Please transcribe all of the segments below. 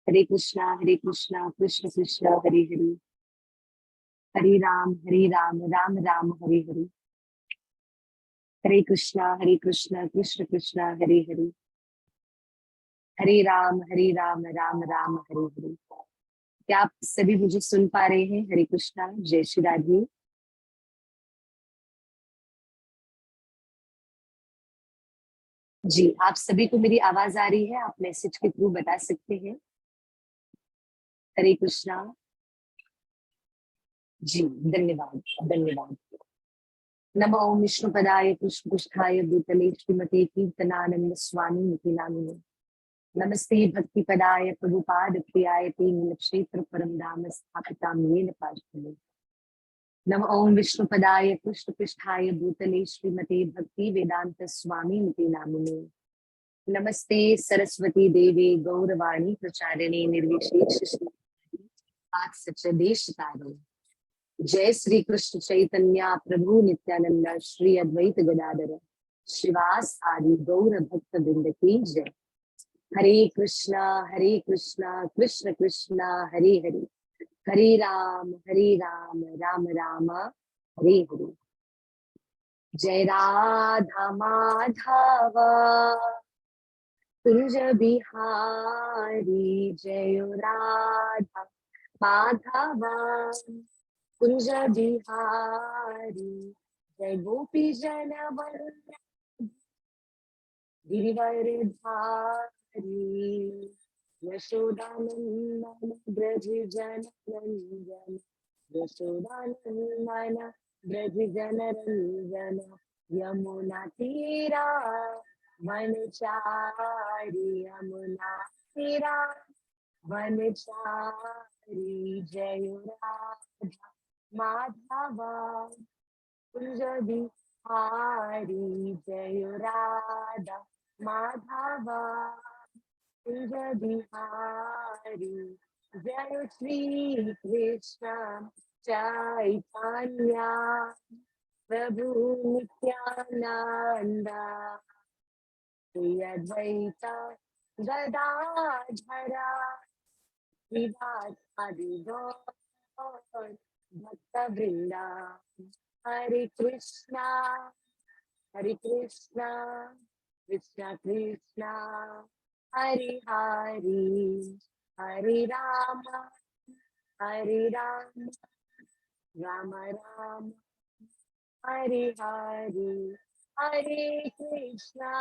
हरे कृष्णा कृष्ण कृष्ण हरे हरे, हरे राम राम राम हरे हरे। हरे कृष्णा कृष्ण कृष्ण हरे हरे, हरे राम राम राम हरे हरे। क्या आप सभी मुझे सुन पा रहे हैं? हरे कृष्णा, जय श्री राधे। जी, आप सभी को मेरी आवाज आ रही है? आप मैसेज के थ्रू बता सकते हैं। हरे कृष्णा। जी, धन्यवाद धन्यवाद। नमो विष्णुपदाय कृष्णपृष्ठाय भूतले श्रीमते कीर्तनानंद स्वामी निति नामिने। नमस्ते भक्ति पदाय प्रभुपाद प्रियाय ते नीलक्षेत्र परम धाम स्थापितां येन पार्श्वने। नम ओम विष्णुपदाय कृष्णपृष्ठाय भूतले श्रीमते भक्ति वेदांत स्वामी निति नामिने। नमस्ते सरस्वती देवी गौरवाणी प्रचारिणे निर्विशेष शून्यवादी आज सच देश तारिणे। जय श्री कृष्ण चैतन्य प्रभु नित्यानंद श्री अद्वैत गदाधर श्रीवास आदि गौर भक्त वृंद की जय। हरे कृष्णा कृष्ण कृष्णा हरे हरे, हरे राम राम राम हरे हरे। जय राधा माधवा कुंज बिहारी, जय राधा माधवा कुंज बिहारी, जय गोपी जन गिरिवर धारी, यशोदानंदन ब्रज जन रंजन, यशोदानंदन ब्रज जन रंजन, यमुना तीरा वनचारी, यमुना तीरा वनचारी, जय राधा माधवा कुंज बिहारी, जय राधा माधवा कुंज बिहारी। जय श्री कृष्ण चैतन्य प्रभु नित्यानंद, श्री अद्वैत गदाधर श्रीवासादि गौर भक्त वृंदा। हरे कृष्णा कृष्ण कृष्णा हरे हरे, हरे राम राम राम हरे हरे, हरे कृष्णा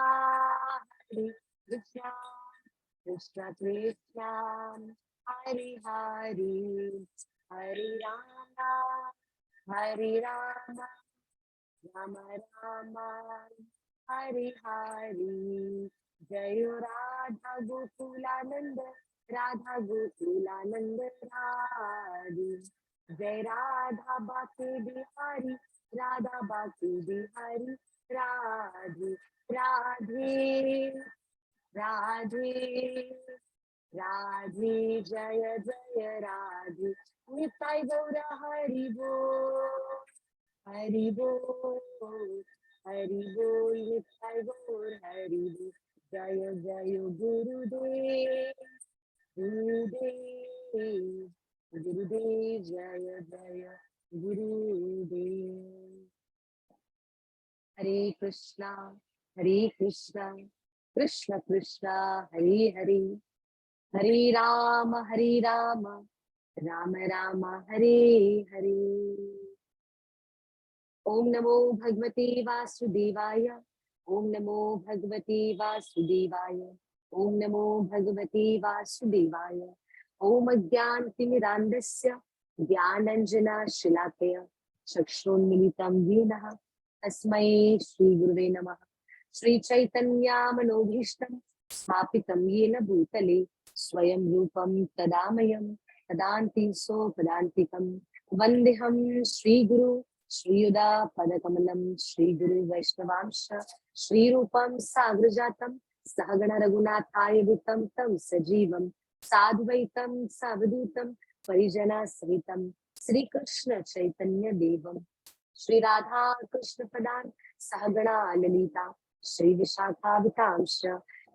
कृष्ण कृष्ण हरे हरे, हरे राम राम हरे हरे। जय राधा गोकुलानंद राधे, जय राधा बाके बिहारी राधे राधे राधे राधे, जय जय राधे निताय गौर हरि बोल, हरि बोल निताय गौर हरि बोल। जय जय गुरुदेव गुरुदेव जय जय गुरुदेव। हरे कृष्णा कृष्ण कृष्ण हरे हरे, हरे राम राम राम हरे हरे। ओम नमो भगवते वासुदेवाय, ओम नमो भगवते वासुदेवाय, ओम नमो भगवते वासुदेवाय। ओम अज्ञानतिमिरान्धस्य ज्ञानाञ्जनशलाकया चक्षुरुन्मिलितं येन तस्मै श्रीगुरुवे नमः। श्रीचैतन्यमनोभीष्टं स्थापितं येन भूतले स्वयं रूपं तदामयं तदान्ति सोपदान्तिकं। वन्देऽहं श्रीगुरु श्रीयुधा पदकमलं, श्रीगुरु वैष्णवांश श्रीरूपं साग्रजातं सहगण रघुनाथाय दूतं तं सजीवं साद्वैतं सावधूतं परिजना सहितं श्रीकृष्ण चैतन्य देवं श्री राधा कृष्ण पदान सहगणा ललिता श्री विशाखा वितांश।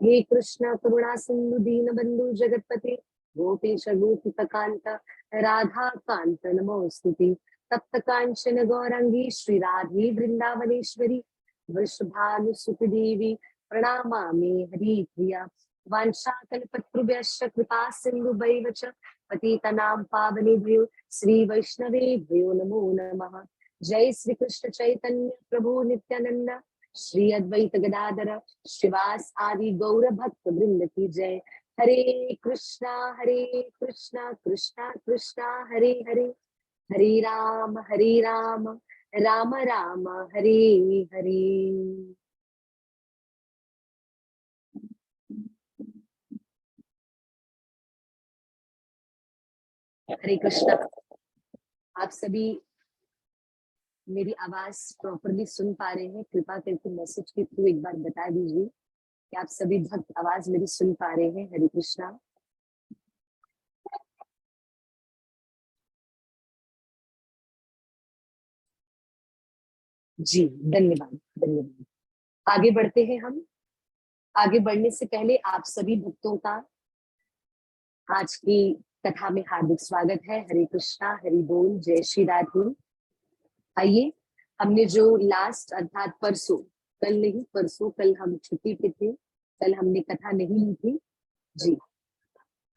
हे कृष्ण करुणा सिंधु दीन बंधु जगतपते गोपेश गोपिकांत राधा कांत नमोस्तुते। तप्त कांचन गौरांगी श्री राधे वृंदावनेश्वरी वृषभानुसुत देवी प्रणमामि हरिप्रिया। वाञ्छाकल्पतरुभ्यश्च कृपा सिन्धुभैव च पतितनां पावनेभ्यो श्री वैष्णवेभ्यो नमो नमः। जय श्री कृष्ण चैतन्य प्रभु नित्यानंद श्री अद्वैत गदाधर श्रीवास आदि गौर भक्त वृंद की जय। हरे कृष्णा कृष्णा कृष्णा हरे हरे, हरे राम राम राम हरे हरे। हरे कृष्णा। आप सभी मेरी आवाज प्रॉपरली सुन पा रहे हैं? कृपा करके मैसेज के थ्रू एक बार बता दीजिए कि आप सभी भक्त आवाज मेरी सुन पा रहे हैं। हरे कृष्णा। जी धन्यवाद धन्यवाद। आगे बढ़ते हैं हम। आगे बढ़ने से पहले आप सभी भक्तों का आज की कथा में हार्दिक स्वागत है। हरे कृष्णा, हरि बोल, जय श्री राधे। आइए, हमने जो लास्ट अर्थात परसों, कल नहीं परसों, कल हम छुट्टी पे थे, कल हमने कथा नहीं ली थी जी।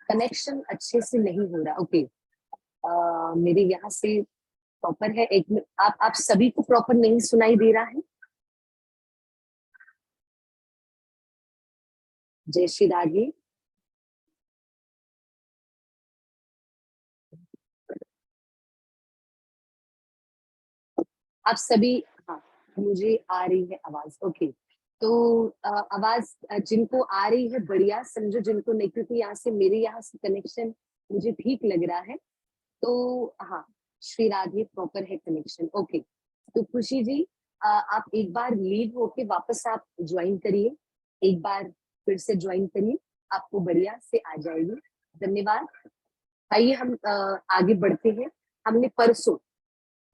कनेक्शन अच्छे से नहीं हो रहा। ओके, मेरे यहाँ से प्रॉपर है। एक मिनट, आप सभी को प्रॉपर नहीं सुनाई दे रहा है? जय श्री राधे। आप सभी, हाँ मुझे आ रही है आवाज। ओके, तो आवाज जिनको आ रही है बढ़िया समझो, जिनको नहीं, क्योंकि यहाँ से मेरे यहाँ से कनेक्शन मुझे ठीक लग रहा है। तो हाँ, श्री राधे प्रॉपर है कनेक्शन। ओके, तो खुशी जी आप एक बार लीव होके वापस आप ज्वाइन करिए, एक बार फिर से ज्वाइन करिए, आपको बढ़िया से आ जाएगी। धन्यवाद। आइए हम आगे बढ़ते हैं। हमने परसों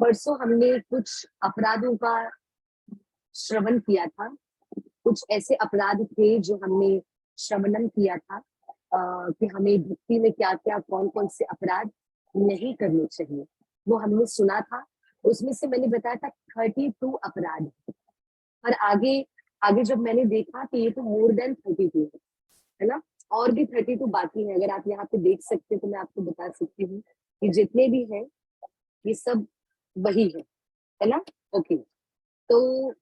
परसों हमने कुछ अपराधों का श्रवण किया था। कुछ ऐसे अपराध थे जो हमने श्रवणन किया था कि हमें भक्ति में क्या क्या कौन कौन से अपराध नहीं करने चाहिए, वो हमने सुना था। उसमें से मैंने बताया था 32 अपराध, पर आगे आगे जब मैंने देखा कि ये तो मोर देन 32 है ना, और भी 32 बाकी है। अगर आप यहाँ पे देख सकते हैं तो मैं आपको बता सकती हूँ कि जितने भी हैं ये सब वही है ना। ओके, तो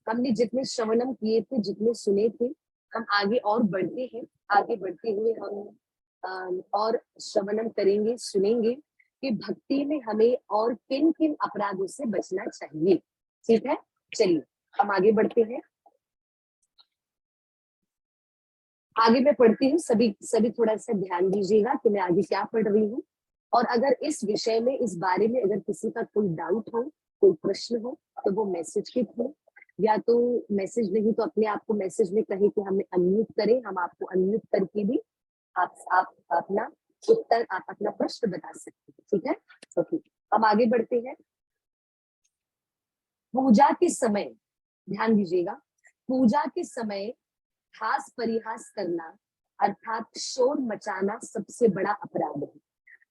हमने जितने श्रवणम किए थे, जितने सुने थे, हम आगे और बढ़ते हैं। आगे बढ़ते हुए हम और श्रवणम करेंगे, सुनेंगे कि भक्ति में हमें और किन किन अपराधों से बचना चाहिए। ठीक है, चलिए हम आगे बढ़ते हैं। आगे मैं पढ़ती हूँ, सभी सभी थोड़ा सा ध्यान दीजिएगा कि मैं आगे क्या पढ़ रही हूँ। और अगर इस विषय में, इस बारे में अगर किसी का कोई डाउट हो, कोई प्रश्न हो, तो वो मैसेज के थ्रू, या तो मैसेज नहीं तो अपने आप को मैसेज में कहे कि हमें अनम्यूट करें, हम आपको अनम्यूट करके भी आप अपना उत्तर, आप अपना प्रश्न बता सकते हैं। ठीक है, ओके, अब आगे बढ़ते हैं। पूजा के समय ध्यान दीजिएगा, पूजा के समय हास परिहास करना अर्थात शोर मचाना सबसे बड़ा अपराध है।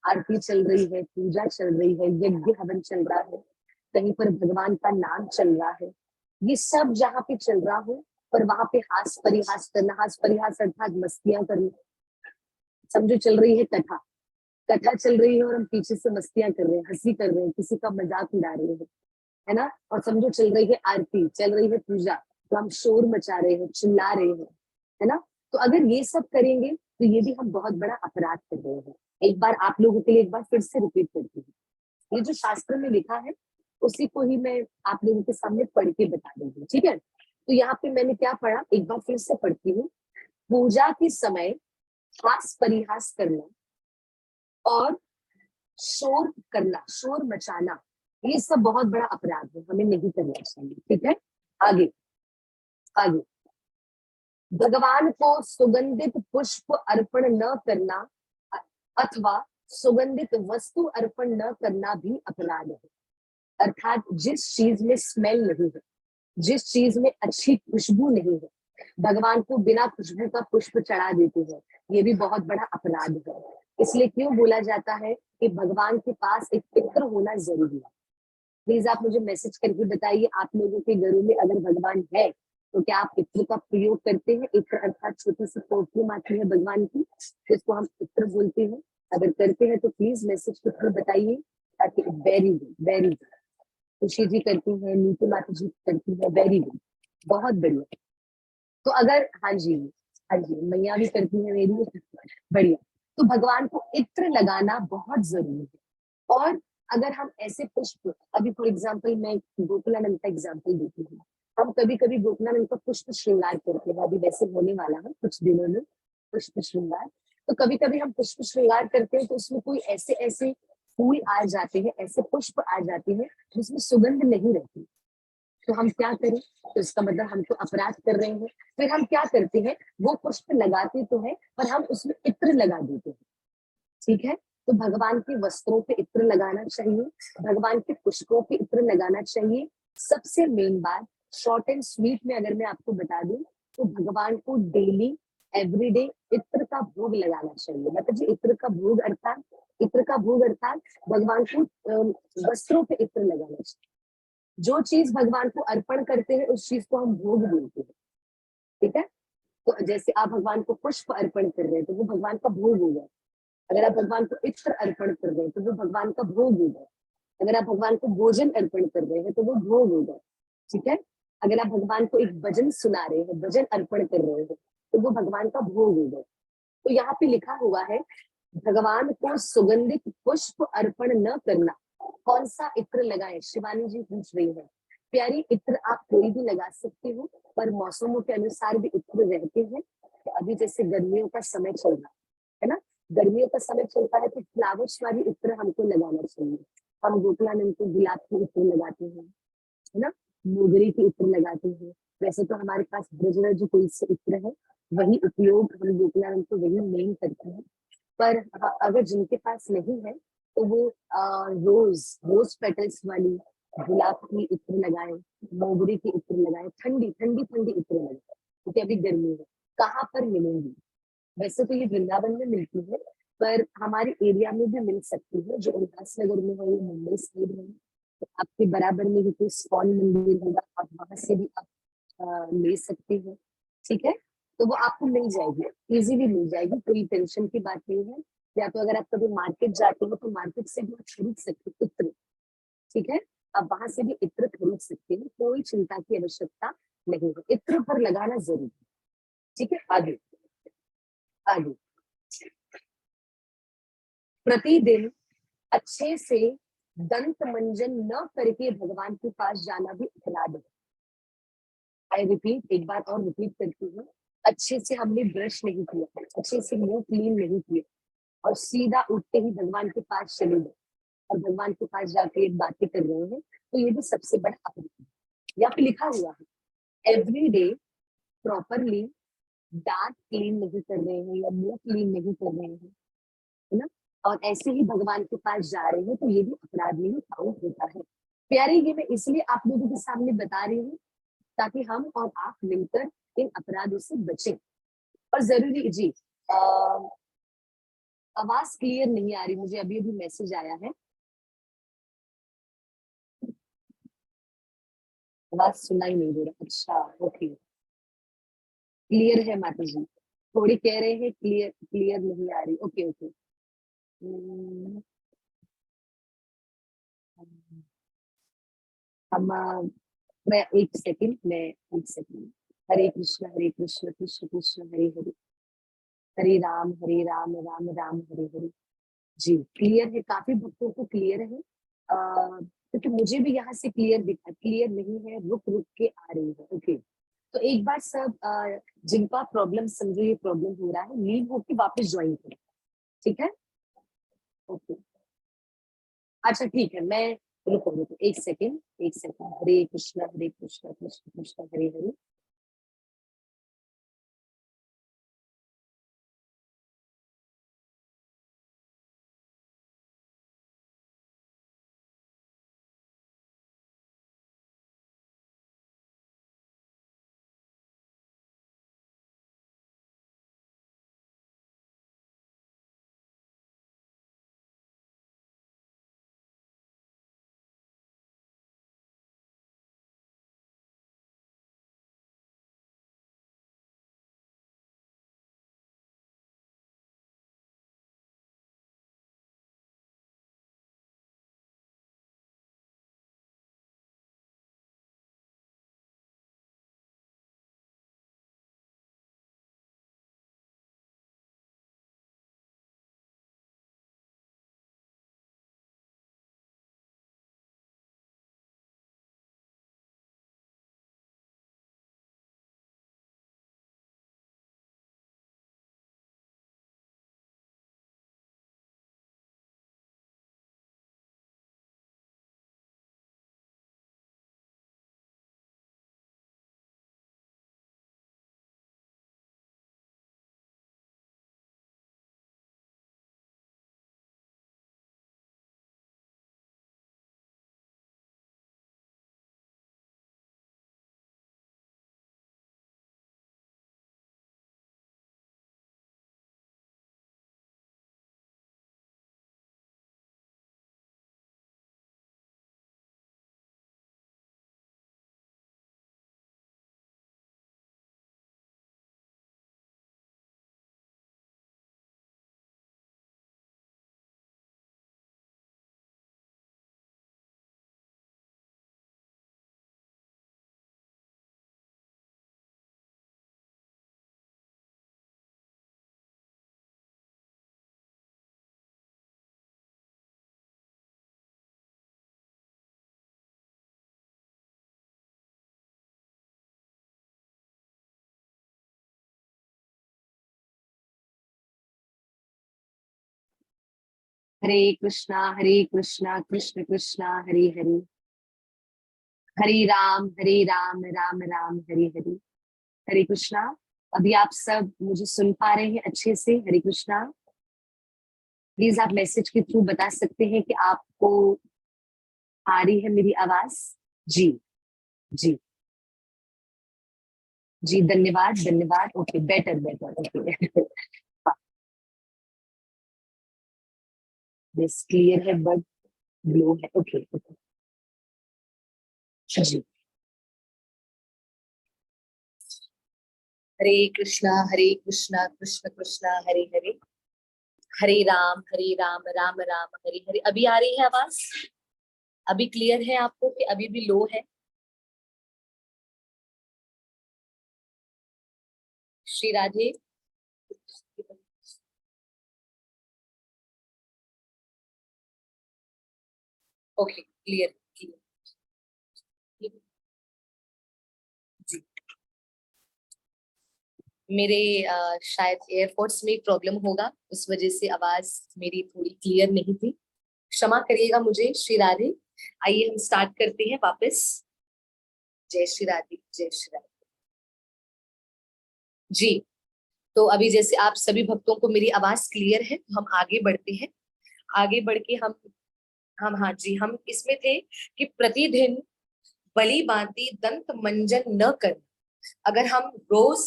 आरती चल रही है, पूजा चल रही है, यज्ञ हवन चल रहा है, कहीं पर भगवान का नाम चल रहा है, ये सब जहाँ पे चल रहा हो, पर वहां पे हास परिहास करना, हास परिहास अर्थात मस्तियां करना। समझो चल रही है कथा, कथा चल रही है और हम पीछे से मस्तियां कर रहे हैं, हंसी कर रहे हैं, किसी का मजाक उड़ा रहे हैं, है ना। और समझो चल रही है आरती, चल रही है पूजा, तो हम शोर मचा रहे हैं, चिल्ला रहे हैं, है ना। तो अगर ये सब करेंगे तो ये भी हम बहुत बड़ा अपराध कर रहे हैं। एक बार आप लोगों के लिए एक बार फिर से रिपीट करती हूँ, ये जो शास्त्र में लिखा है उसी को ही मैं आप लोगों के सामने पढ़ के बता दूंगी। ठीक है, तो यहाँ पे मैंने क्या पढ़ा, एक बार फिर से पढ़ती हूँ। पूजा के समय हास परिहास करना और शोर करना, शोर मचाना, ये सब बहुत बड़ा अपराध है, हमें नहीं करना चाहिए। ठीक है, आगे आगे। भगवान को सुगंधित पुष्प अर्पण न करना अथवा सुगंधित वस्तु अर्पण न करना भी अपराध है। अर्थात जिस चीज में स्मेल नहीं है, जिस चीज में अच्छी खुशबू नहीं है, भगवान को बिना खुशबू का पुष्प चढ़ा देते हैं, ये भी बहुत बड़ा अपराध है। इसलिए क्यों बोला जाता है कि भगवान के पास एक इत्र होना जरूरी है। प्लीज आप मुझे मैसेज करके बताइए, आप लोगों के घरों में अगर भगवान है तो क्या आप इत्र का प्रयोग करते हैं? इत्र अर्थात छोटी सी परफ्यूम आती है भगवान की, जिसको हम इत्र बोलते हैं। अगर करते हैं तो प्लीज मैसेज करके बताइए, ताकि वेरी गुड, वेरी गुड। खुशी जी करती है, नीतू माता जी करती है, वेरी गुड, बहुत बढ़िया। तो अगर, हाँ जी, हाँ जी, मैया भी करती है मेरी, बढ़िया। तो भगवान को इत्र लगाना बहुत जरूरी है। और अगर हम ऐसे पुष्प, अभी फॉर एग्जाम्पल मैं गोकुलानंद का एग्जाम्पल देती हूँ, हम कभी कभी गोकुलानंद का पुष्प श्रृंगार करते हैं, अभी वैसे होने वाला है कुछ दिनों में पुष्प श्रृंगार। तो कभी कभी हम पुष्प श्रृंगार करते हैं तो उसमें कोई ऐसे ऐसे फूल आ जाते हैं, ऐसे पुष्प आ जाते हैं जिसमें सुगंध नहीं रहती। तो हम क्या करें? तो इसका मतलब हम तो अपराध कर रहे हैं। फिर हम क्या करते हैं, वो पुष्प लगाते तो है पर हम उसमें इत्र लगा देते हैं। ठीक है, तो भगवान के वस्त्रों पे इत्र लगाना चाहिए, भगवान के पुष्पों पे इत्र लगाना चाहिए। सबसे मेन बात, शॉर्ट एंड स्वीट में अगर मैं आपको बता दूं, तो भगवान को डेली एवरीडे इत्र का भोग लगाना चाहिए। मतलब जी इत्र का भोग अर्थात, इत्र का भोग अर्थात भगवान को वस्त्रों पे इत्र लगाना चाहिए। जो चीज भगवान को अर्पण करते हैं उस चीज को हम भोग बोलते हैं। ठीक है, तो जैसे आप भगवान को पुष्प अर्पण कर रहे हैं तो वो भगवान का भोग होगा। अगर आप भगवान को इत्र अर्पण कर रहे हैं तो वो भगवान का भोग होगा। अगर आप भगवान को भोजन अर्पण कर रहे हैं तो वो भोग होगा। ठीक है, अगर आप भगवान को एक भजन सुना रहे हैं, भजन अर्पण कर रहे हैं, तो वो भगवान का भोग होगा। तो यहाँ पे लिखा हुआ है, भगवान को सुगंधित पुष्प अर्पण न करना, कौन सा इत्र लगाए? शिवानी जी पूछ रही है। प्यारी, इत्र आप कोई भी लगा सकते हो, पर मौसमों के अनुसार भी इत्र रहते हैं। तो अभी जैसे गर्मियों का समय चल रहा है ना, गर्मियों का समय चलता है तो फ्लावर्स वाली इत्र हमको लगाना चाहिए। हम गोकुलानंद को गुलाब की इत्र लगाते हैं, है ना, मोगरे की इत्र लगाते हैं। वैसे तो हमारे पास ब्रजराज कोई से इत्र है, वही उपयोग हम गोकुलानंद को वही मेन करते हैं। पर अगर जिनके पास नहीं है तो वो रोज रोज पेटल्स वाली गुलाब की इत्र लगाए, मोगरे की इत्र लगाए, ठंडी ठंडी ठंडी इत्र लगाए, क्योंकि अभी गर्मी है। कहाँ पर मिलेंगी? वैसे तो ये वृंदावन में मिलती है, पर हमारे एरिया में भी मिल सकती है। जो उल्लासनगर में है, ये मुंबई साइड में है, तो आपके बराबर में ही कोई स्कॉन मंदिर होगा, आप वहां से भी आप ले सकते हो। ठीक है, तो वो आपको मिल जाएगी, इजीली मिल जाएगी, कोई टेंशन की बात नहीं है। या तो अगर आप कभी मार्केट जाते हो तो मार्केट से भी आप खरीद सकते हो इत्र। ठीक है, आप वहां से भी इत्र खरीद सकते हो, कोई चिंता की आवश्यकता नहीं है, इत्र पर लगाना जरूरी है। ठीक है, आगे आगे। प्रतिदिन अच्छे से दंत मंजन न करके भगवान के पास जाना भी अपराध है। आई रिपीट, एक बार और रिपीट करती हूँ। अच्छे से हमने ब्रश नहीं किया, अच्छे से मुंह क्लीन नहीं किया, और सीधा उठते ही भगवान के पास चले गए और भगवान के पास जाके बातें कर रहे हैं, तो ये भी सबसे बड़ा अपराध है। यहाँ पे लिखा हुआ है, एवरी डे प्रॉपरली दांत क्लीन नहीं कर रहे हैं या मुंह क्लीन नहीं कर रहे हैं, है ना, और ऐसे ही भगवान के पास जा रहे हैं, तो ये भी अपराध में ही काउंट होता है। प्यारे, ये मैं इसलिए आप लोगों के सामने बता रही हूँ ताकि हम और आप मिलकर इन अपराधों से बचें। और जरूरी जी, आवाज क्लियर नहीं आ रही मुझे, अभी अभी मैसेज आया है, आवाज सुनाई नहीं दे रहा। अच्छा, ओके, क्लियर है माता जी, थोड़ी कह रहे हैं क्लियर क्लियर नहीं आ रही। Okay okay. हम मैं एक सेकंड, मैं एक सेकंड। हरे कृष्ण कृष्ण कृष्ण हरे हरे, हरे राम राम राम हरे हरे। जी क्लियर है, काफी भक्तों को क्लियर है। क्योंकि मुझे भी यहाँ से क्लियर दिखा, क्लियर नहीं है, रुक रुक के आ रही है। ओके, तो एक बार सब जिनका प्रॉब्लम समझो ये प्रॉब्लम हो रहा है, लीव होके वापस ज्वाइन करें। ठीक है, ओके, अच्छा ठीक है, मैं, रुको रुको एक सेकेंड, एक सेकेंड। हरे कृष्ण कृष्ण कृष्ण हरे हरे। हरे कृष्णा कृष्ण कृष्णा हरे हरे, हरे राम राम राम हरे हरे। हरे कृष्णा। अभी आप सब मुझे सुन पा रहे हैं अच्छे से? हरे कृष्णा। प्लीज आप मैसेज के थ्रू बता सकते हैं कि आपको आ रही है मेरी आवाज? जी जी जी, धन्यवाद धन्यवाद। Okay, better better. Okay yes, clear है बट ग्लो है। ओके ओके जी। हरे कृष्णा कृष्ण कृष्णा हरे हरे, हरे राम राम हरे हरे। अभी आ रही है आवाज? अभी क्लियर है आपको कि अभी भी लो है? Shri Radhe. Okay, clear clear ji. मेरे शायद एयरपोर्ट्स में प्रॉब्लम होगा, उस वजह से आवाज मेरी थोड़ी क्लियर नहीं थी। क्षमा करिएगा मुझे श्री राधे। आइए हम स्टार्ट करते हैं वापस। जय श्री राधे, जय श्री राधे जी। तो अभी जैसे आप सभी भक्तों को मेरी आवाज क्लियर है, तो हम आगे बढ़ते हैं। आगे बढ़ के हम हाँ जी, हम इसमें थे कि प्रतिदिन बलि बांति दंत मंजन न कर। अगर हम रोज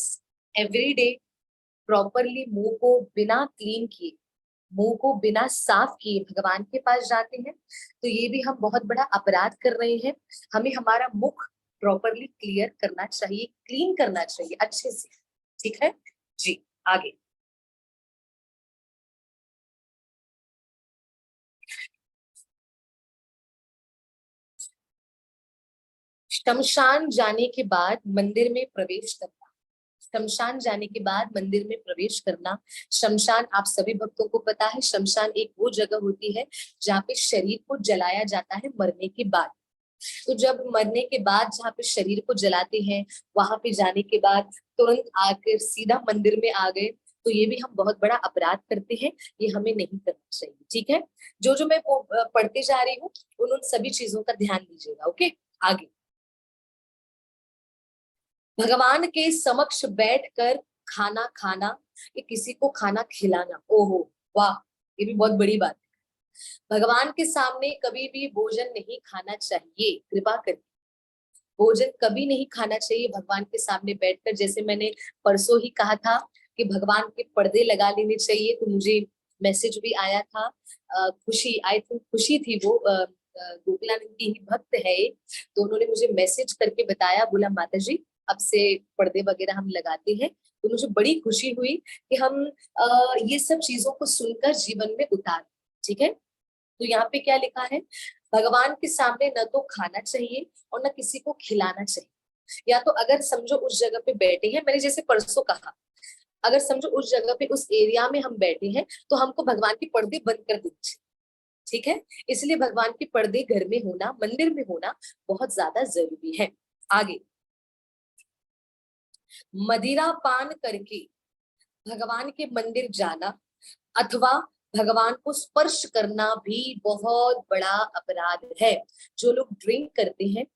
एवरीडे प्रॉपरली मुंह को बिना क्लीन किए, मुंह को बिना साफ किए भगवान के पास जाते हैं, तो ये भी हम बहुत बड़ा अपराध कर रहे हैं। हमें हमारा मुख प्रॉपरली क्लियर करना चाहिए, क्लीन करना चाहिए अच्छे से। ठीक है जी। आगे। शमशान जाने के बाद मंदिर में प्रवेश करना। शमशान जाने के बाद मंदिर में प्रवेश करना। शमशान आप सभी भक्तों को पता है, शमशान एक वो जगह होती है जहाँ पे शरीर को जलाया जाता है मरने के बाद। तो जब मरने के बाद जहाँ पे शरीर को जलाते हैं, वहां पे जाने के बाद तुरंत आकर सीधा मंदिर में आ गए, तो ये भी हम बहुत बड़ा अपराध करते हैं। ये हमें नहीं करना चाहिए। ठीक है, जो जो मैं पढ़ते जा रही हूँ उन उन सभी चीजों का ध्यान दीजिएगा। ओके, आगे। भगवान के समक्ष बैठकर खाना खाना, ये किसी को खाना खिलाना, ओहो वाह, ये भी बहुत बड़ी बात है। भगवान के सामने कभी भी भोजन नहीं खाना चाहिए, कृपा कर। भोजन कभी नहीं खाना चाहिए भगवान के सामने बैठकर। जैसे मैंने परसों ही कहा था कि भगवान के पर्दे लगा लेने चाहिए, तो मुझे मैसेज भी आया था। खुशी, आई थिंक खुशी थी वो, गोकुलानंद की ही भक्त है ये। तो उन्होंने मुझे मैसेज करके बताया, बोला माता जी अब से पर्दे वगैरह हम लगाते हैं। तो मुझे बड़ी खुशी हुई कि हम ये सब चीजों को सुनकर जीवन में उतार। ठीक है, तो यहाँ पे क्या लिखा है? भगवान के सामने न तो खाना चाहिए और न किसी को खिलाना चाहिए। या तो अगर समझो उस जगह पे बैठे हैं, मैंने जैसे परसों कहा, अगर समझो उस जगह पे उस एरिया में हम बैठे हैं, तो हमको भगवान के पर्दे बंद कर देने चाहिए। ठीक है, इसलिए भगवान के पर्दे घर में होना, मंदिर में होना बहुत ज्यादा जरूरी है। आगे। मदिरा पान करके भगवान के मंदिर जाना अथवा भगवान को स्पर्श करना भी बहुत बड़ा अपराध है। जो लोग ड्रिंक करते हैं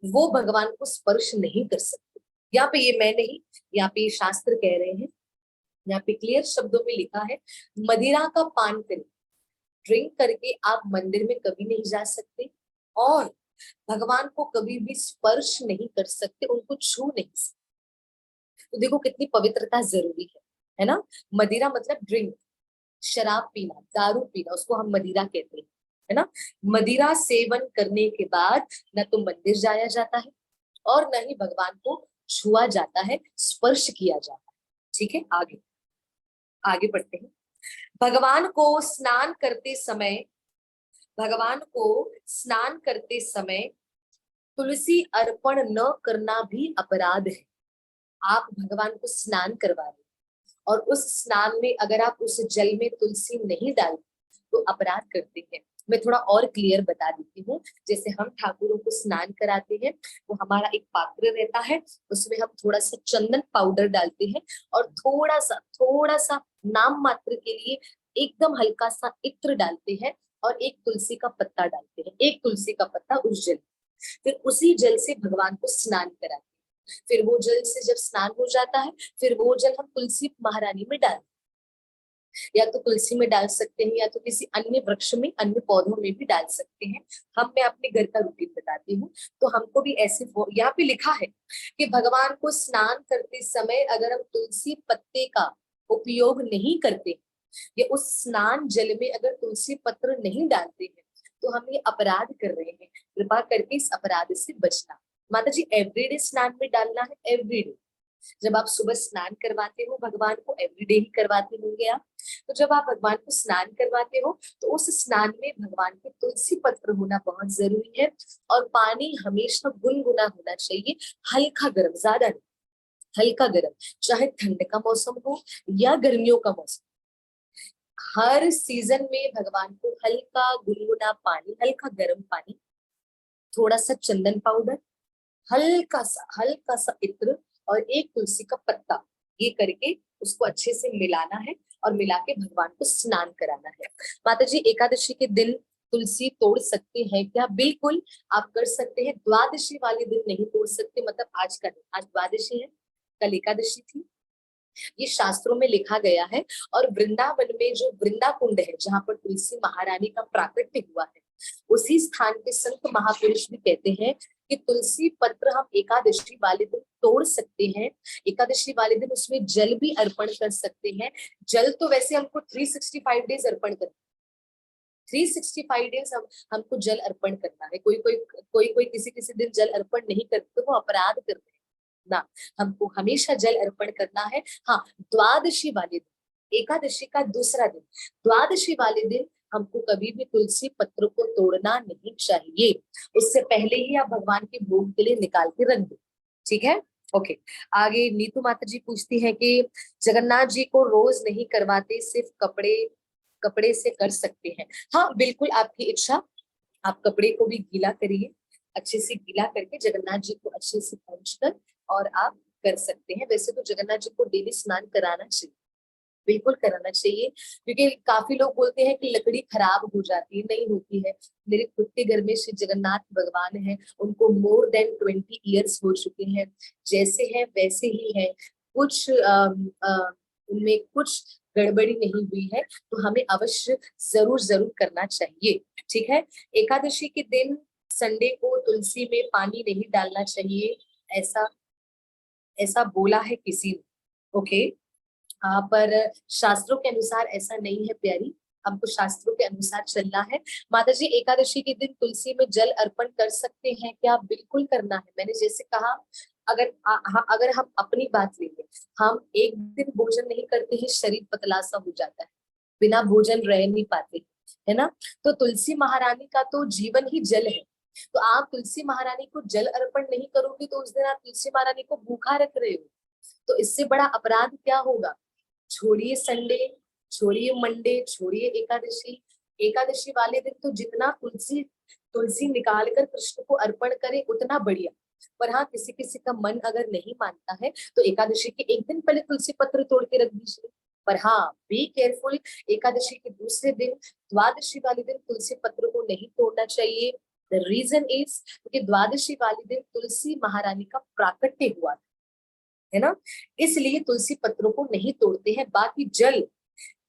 वो भगवान को स्पर्श नहीं कर सकते। यहाँ पे ये मैं नहीं, यहाँ पे ये शास्त्र कह रहे हैं। यहाँ पे क्लियर शब्दों में लिखा है, मदिरा का पान करें, ड्रिंक करके आप मंदिर में कभी नहीं जा सकते और भगवान को कभी भी स्पर्श नहीं कर सकते, उनको छू नहीं सकते। तो देखो कितनी पवित्रता जरूरी है ना। मदिरा मतलब ड्रिंक, शराब पीना, दारू पीना, उसको हम मदिरा कहते हैं, है ना। मदिरा सेवन करने के बाद न तो मंदिर जाया जाता है और न ही भगवान को छुआ जाता है, स्पर्श किया जाता है। ठीक है, आगे आगे बढ़ते हैं। भगवान को स्नान करते समय, भगवान को स्नान करते समय तुलसी अर्पण न करना भी अपराध है। आप भगवान को स्नान करवा रहे और उस स्नान में अगर आप उस जल में तुलसी नहीं डालते तो अपराध करते हैं। मैं थोड़ा और क्लियर बता देती हूँ। जैसे हम ठाकुरों को स्नान कराते हैं, वो हमारा एक पात्र रहता है, उसमें हम थोड़ा सा चंदन पाउडर डालते हैं और थोड़ा सा नाम मात्र के लिए एकदम हल्का सा इत्र डालते हैं और एक तुलसी का पत्ता डालते हैं, एक तुलसी का पत्ता उस जल, फिर उसी जल से भगवान को स्नान कराते हैं। फिर वो जल से जब स्नान हो जाता है, फिर वो जल हम तुलसी महारानी में डालते हैं, या तो तुलसी में डाल सकते हैं या तो किसी अन्य वृक्ष में, अन्य पौधों में भी डाल सकते हैं। मैं अपने घर का रूटीन बताती हूँ। तो हमको भी ऐसे, यहाँ पे लिखा है कि भगवान को स्नान करते समय अगर हम तुलसी पत्ते का उपयोग नहीं करते या उस स्नान जल में अगर तुलसी पत्र नहीं डालते हैं तो हम ये अपराध कर रहे हैं। कृपा करके इस अपराध से बचना। माता जी एवरीडे स्नान में डालना है, एवरीडे। जब आप सुबह स्नान करवाते हो भगवान को, एवरीडे ही करवाते होंगे आप, तो जब आप भगवान को स्नान करवाते हो तो उस स्नान में भगवान के तुलसी पत्र होना बहुत जरूरी है। और पानी हमेशा गुनगुना होना चाहिए, हल्का गर्म, ज्यादा नहीं, हल्का गर्म। चाहे ठंड का मौसम हो या गर्मियों का मौसम, हर सीजन में भगवान को हल्का गुनगुना पानी, हल्का गर्म पानी, थोड़ा सा चंदन पाउडर, हल्का सा इत्र और एक तुलसी का पत्ता, ये करके उसको अच्छे से मिलाना है और मिला के भगवान को स्नान कराना है। माता जी एकादशी के दिन तुलसी तोड़ सकते हैं क्या? बिल्कुल आप कर सकते हैं। द्वादशी वाले दिन नहीं तोड़ सकते, मतलब आज का दिन, आज द्वादशी है, कल एकादशी थी, ये शास्त्रों में लिखा गया है। और वृंदावन में जो वृंदा कुंड है जहाँ पर तुलसी महारानी का प्राकट्य हुआ है, उसी स्थान के संत महापुरुष भी कहते हैं कि तुलसी पत्र हम एकादशी वाले दिन तोड़ सकते हैं। एकादशी वाले दिन उसमें जल भी अर्पण कर सकते हैं। जल तो वैसे हमको 365 डेज अर्पण करना, 365 डेज हमको जल अर्पण करना है। कोई किसी किसी दिन जल अर्पण नहीं करते तो वो अपराध करते हैं ना, हमको हमेशा जल अर्पण करना है। हाँ, द्वादशी वाले दिन, एकादशी का दूसरा दिन, द्वादशी वाले दिन हमको कभी भी तुलसी पत्र को तोड़ना नहीं चाहिए। उससे पहले ही आप भगवान के भोग के लिए निकाल के रख दो, ठीक है? ओके। आगे नीतू माता जी पूछती है कि जगन्नाथ जी को रोज नहीं करवाते, सिर्फ कपड़े कपड़े से कर सकते हैं? हाँ बिल्कुल, आपकी इच्छा। आप कपड़े को भी गीला करिए, अच्छे से गीला करके जगन्नाथ जी को अच्छे से पोंछकर और आप कर सकते हैं। वैसे तो जगन्नाथ जी को डेली स्नान कराना चाहिए, बिल्कुल कराना चाहिए, क्योंकि काफी लोग बोलते हैं कि लकड़ी खराब हो जाती है, नहीं होती है। मेरे खुद के घर में श्री जगन्नाथ भगवान है, उनको मोर देन 20 ईयर्स हो चुके हैं, जैसे हैं वैसे ही है। कुछ उनमें कुछ गड़बड़ी नहीं हुई है, तो हमें अवश्य जरूर जरूर करना चाहिए, ठीक है? एकादशी के दिन संडे को तुलसी में पानी नहीं डालना चाहिए, ऐसा ऐसा बोला है किसी ने। ओके। पर शास्त्रों के अनुसार ऐसा नहीं है प्यारी, हमको शास्त्रों के अनुसार चलना है। माता जी एकादशी के दिन तुलसी में जल अर्पण कर सकते हैं क्या? बिल्कुल करना है। मैंने जैसे कहा, अगर हम अपनी बात लेंगे, हम एक दिन भोजन नहीं करते हैं, शरीर पतला सा हो जाता है, बिना भोजन रह नहीं पाते, है ना? तो तुलसी महारानी का तो जीवन ही जल है। तो आप तुलसी महारानी को जल अर्पण नहीं करोगे तो उस दिन आप तुलसी महारानी को भूखा रख रहे हो, तो इससे बड़ा अपराध क्या होगा? छोड़िए संडे, छोड़िए मंडे, छोड़िए एकादशी। एकादशी वाले दिन तो जितना तुलसी तुलसी निकाल कर कृष्ण को अर्पण करे उतना बढ़िया। पर हाँ, किसी किसी का मन अगर नहीं मानता है तो एकादशी के एक दिन पहले तुलसी पत्र तोड़ के रख दीजिए। पर हाँ, बी केयरफुल, एकादशी के दूसरे दिन, द्वादशी वाले दिन तुलसी पत्र को नहीं तोड़ना चाहिए। द रीजन इज क्योंकि द्वादशी वाले दिन तुलसी महारानी का प्राकट्य हुआ था, है ना? इसलिए तुलसी पत्रों को नहीं तोड़ते हैं। बाकी जल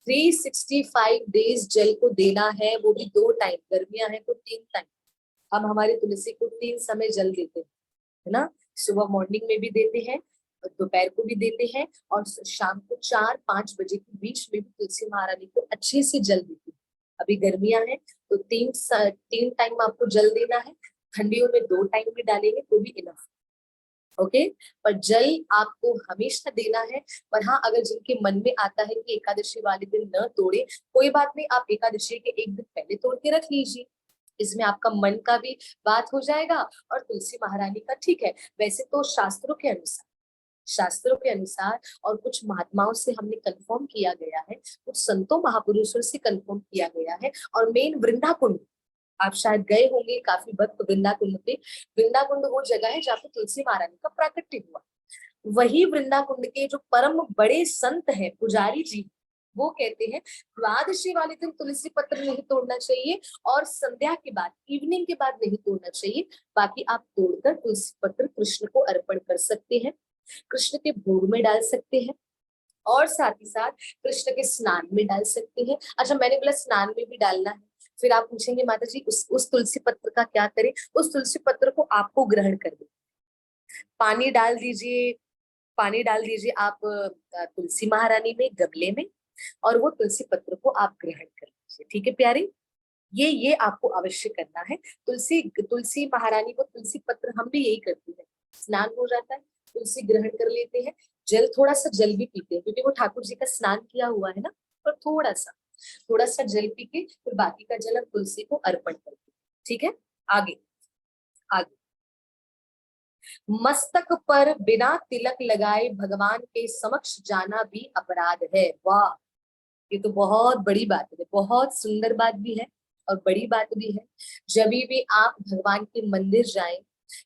365 डेज जल को देना है, वो भी 2 टाइम, गर्मियां हैं तो 3 टाइम। हम हमारी तुलसी को 3 समय जल देते हैं, है ना? सुबह मॉर्निंग में भी देते हैं, दोपहर को भी देते हैं, और शाम को 4-5 बजे के बीच में भी तुलसी महारानी को अच्छे से जल देते हैं। अभी गर्मियां हैं तो 3 टाइम आपको जल देना है, ठंडियों में 2 टाइम भी डालेंगे तो भी इनफ, ओके? पर जल आपको हमेशा देना है। पर हाँ, अगर जिनके मन में आता है कि एकादशी वाले दिन न तोड़े, कोई बात नहीं, आप एकादशी के एक दिन पहले तोड़ के रख लीजिए, इसमें आपका मन का भी बात हो जाएगा और तुलसी महारानी का। ठीक है, वैसे तो शास्त्रों के अनुसार और कुछ महात्माओं से हमने कंफर्म किया गया है, कुछ संतों महापुरुषों से कंफर्म किया गया है, और मेन वृंदा कुंड, आप शायद गए होंगे काफी वक्त वृंदा कुंड पे। वृंदा कुंड वो जगह है जहाँ पे तुलसी महारानी का प्राकट्य हुआ। वही वृंदा कुंड के जो परम बड़े संत है पुजारी जी, वो कहते हैं द्वादशी वाले दिन तुलसी पत्र नहीं तोड़ना चाहिए और संध्या के बाद, इवनिंग के बाद नहीं तोड़ना चाहिए। बाकी आप तोड़कर तुलसी पत्र कृष्ण को अर्पण कर सकते हैं, कृष्ण के भोग में डाल सकते हैं और साथ ही साथ कृष्ण के स्नान में डाल सकते हैं। अच्छा, मैंने बोला स्नान में भी डालना है, फिर आप पूछेंगे माता जी उस तुलसी पत्र का क्या करें? उस तुलसी पत्र को आपको ग्रहण कर दे, पानी डाल दीजिए, पानी डाल दीजिए आप तुलसी महारानी में, गमले में, और वो तुलसी पत्र को आप ग्रहण कर लीजिए। ठीक है प्यारे, ये आपको अवश्य करना है। तुलसी तुलसी महारानी को तुलसी पत्र, हम भी यही करते हैं, स्नान हो जाता है, तुलसी ग्रहण कर लेते हैं, जल, थोड़ा सा जल भी पीते हैं क्योंकि वो ठाकुर जी का स्नान किया हुआ है ना, और थोड़ा सा जल पी के फिर बाकी का जल हम तुलसी को अर्पण करते हैं। ठीक है, आगे आगे। मस्तक पर बिना तिलक लगाए भगवान के समक्ष जाना भी अपराध है। वाह, ये तो बहुत बड़ी बात है, बहुत सुंदर बात भी है और बड़ी बात भी है। जब भी आप भगवान के मंदिर जाएं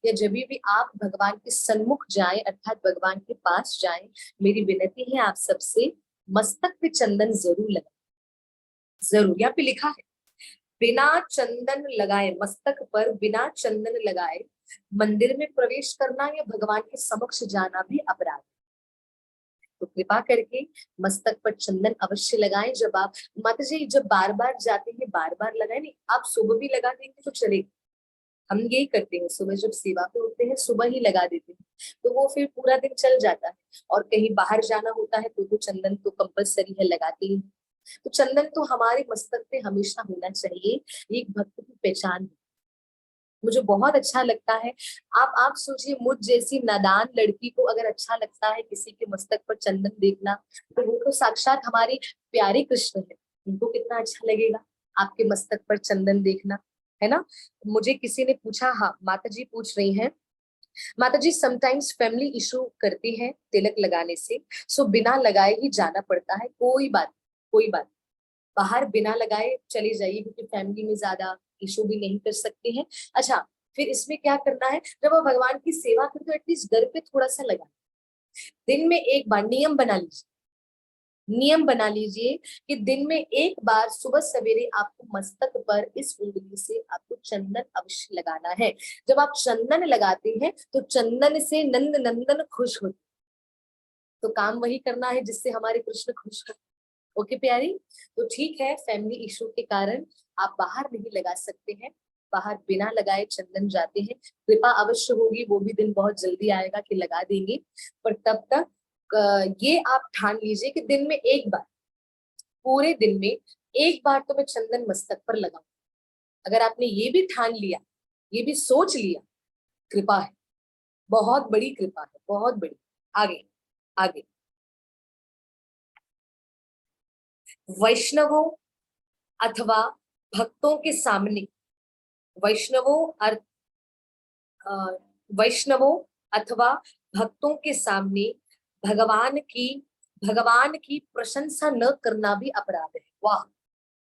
या जब भी आप भगवान के सन्मुख जाएं, अर्थात भगवान के पास जाएं, मेरी विनती है आप सबसे, मस्तक पे चंदन जरूर लगाएं, जरूर। यहाँ पे लिखा है बिना चंदन लगाए, मस्तक पर बिना चंदन लगाए मंदिर में प्रवेश करना या भगवान के समक्ष जाना भी अपराध है। तो कृपा करके मस्तक पर चंदन अवश्य लगाएं। जब आप, माता जी जब बार बार जाते हैं बार बार लगाए नहीं, आप सुबह भी लगा देंगे तो चलेगा, हम यही करते हैं, सुबह जब सेवा पे उठते हैं सुबह ही लगा देते हैं, तो वो फिर पूरा दिन चल जाता है। और कहीं बाहर जाना होता है तो चंदन तो कंपलसरी है, लगाते ही। तो चंदन तो हमारे मस्तक पे हमेशा होना चाहिए, ये एक भक्त की पहचान है। मुझे बहुत अच्छा लगता है। आप सोचिए, मुझ जैसी नादान लड़की को अगर अच्छा लगता है किसी के मस्तक पर चंदन देखना, तो वो तो साक्षात हमारे प्यारे कृष्ण है, उनको कितना अच्छा लगेगा आपके मस्तक पर चंदन देखना, है ना। मुझे किसी ने पूछा, हाँ माता जी पूछ रही हैं, माता जी समटाइम्स फैमिली इशू करते हैं तिलक लगाने से, सो बिना लगाए ही जाना पड़ता है। कोई बात, कोई बात, बाहर बिना लगाए चले जाइए क्योंकि फैमिली में ज्यादा इशू भी नहीं कर सकते हैं। अच्छा, फिर इसमें क्या करना है, जब आप भगवान की सेवा करते हो एटलीस्ट घर पे थोड़ा सा लगा, दिन में एक बार नियम बना लीजिए, नियम बना लीजिए कि दिन में एक बार सुबह सवेरे आपको मस्तक पर इस उंगली से आपको चंदन अवश्य लगाना है। जब आप चंदन लगाते हैं तो चंदन से नंद नंदन खुश होते, तो काम वही करना है जिससे हमारे कृष्ण खुश हो। ओके प्यारी, तो ठीक है, फैमिली इशू के कारण आप बाहर नहीं लगा सकते हैं, बाहर बिना लगाए चंदन जाते हैं, कृपा अवश्य होगी, वो भी दिन बहुत जल्दी आएगा कि लगा देंगे। पर तब तक ये आप ठान लीजिए कि दिन में एक बार, पूरे दिन में एक बार तो मैं चंदन मस्तक पर लगाऊं। अगर आपने ये भी ठान लिया, ये भी सोच लिया, कृपा है, बहुत बड़ी कृपा है, बहुत बड़ी। आगे आगे। वैष्णवों अथवा भक्तों के सामने, वैष्णवों अर्थ वैष्णवों अथवा भक्तों के सामने भगवान की प्रशंसा न करना भी अपराध है। वाह,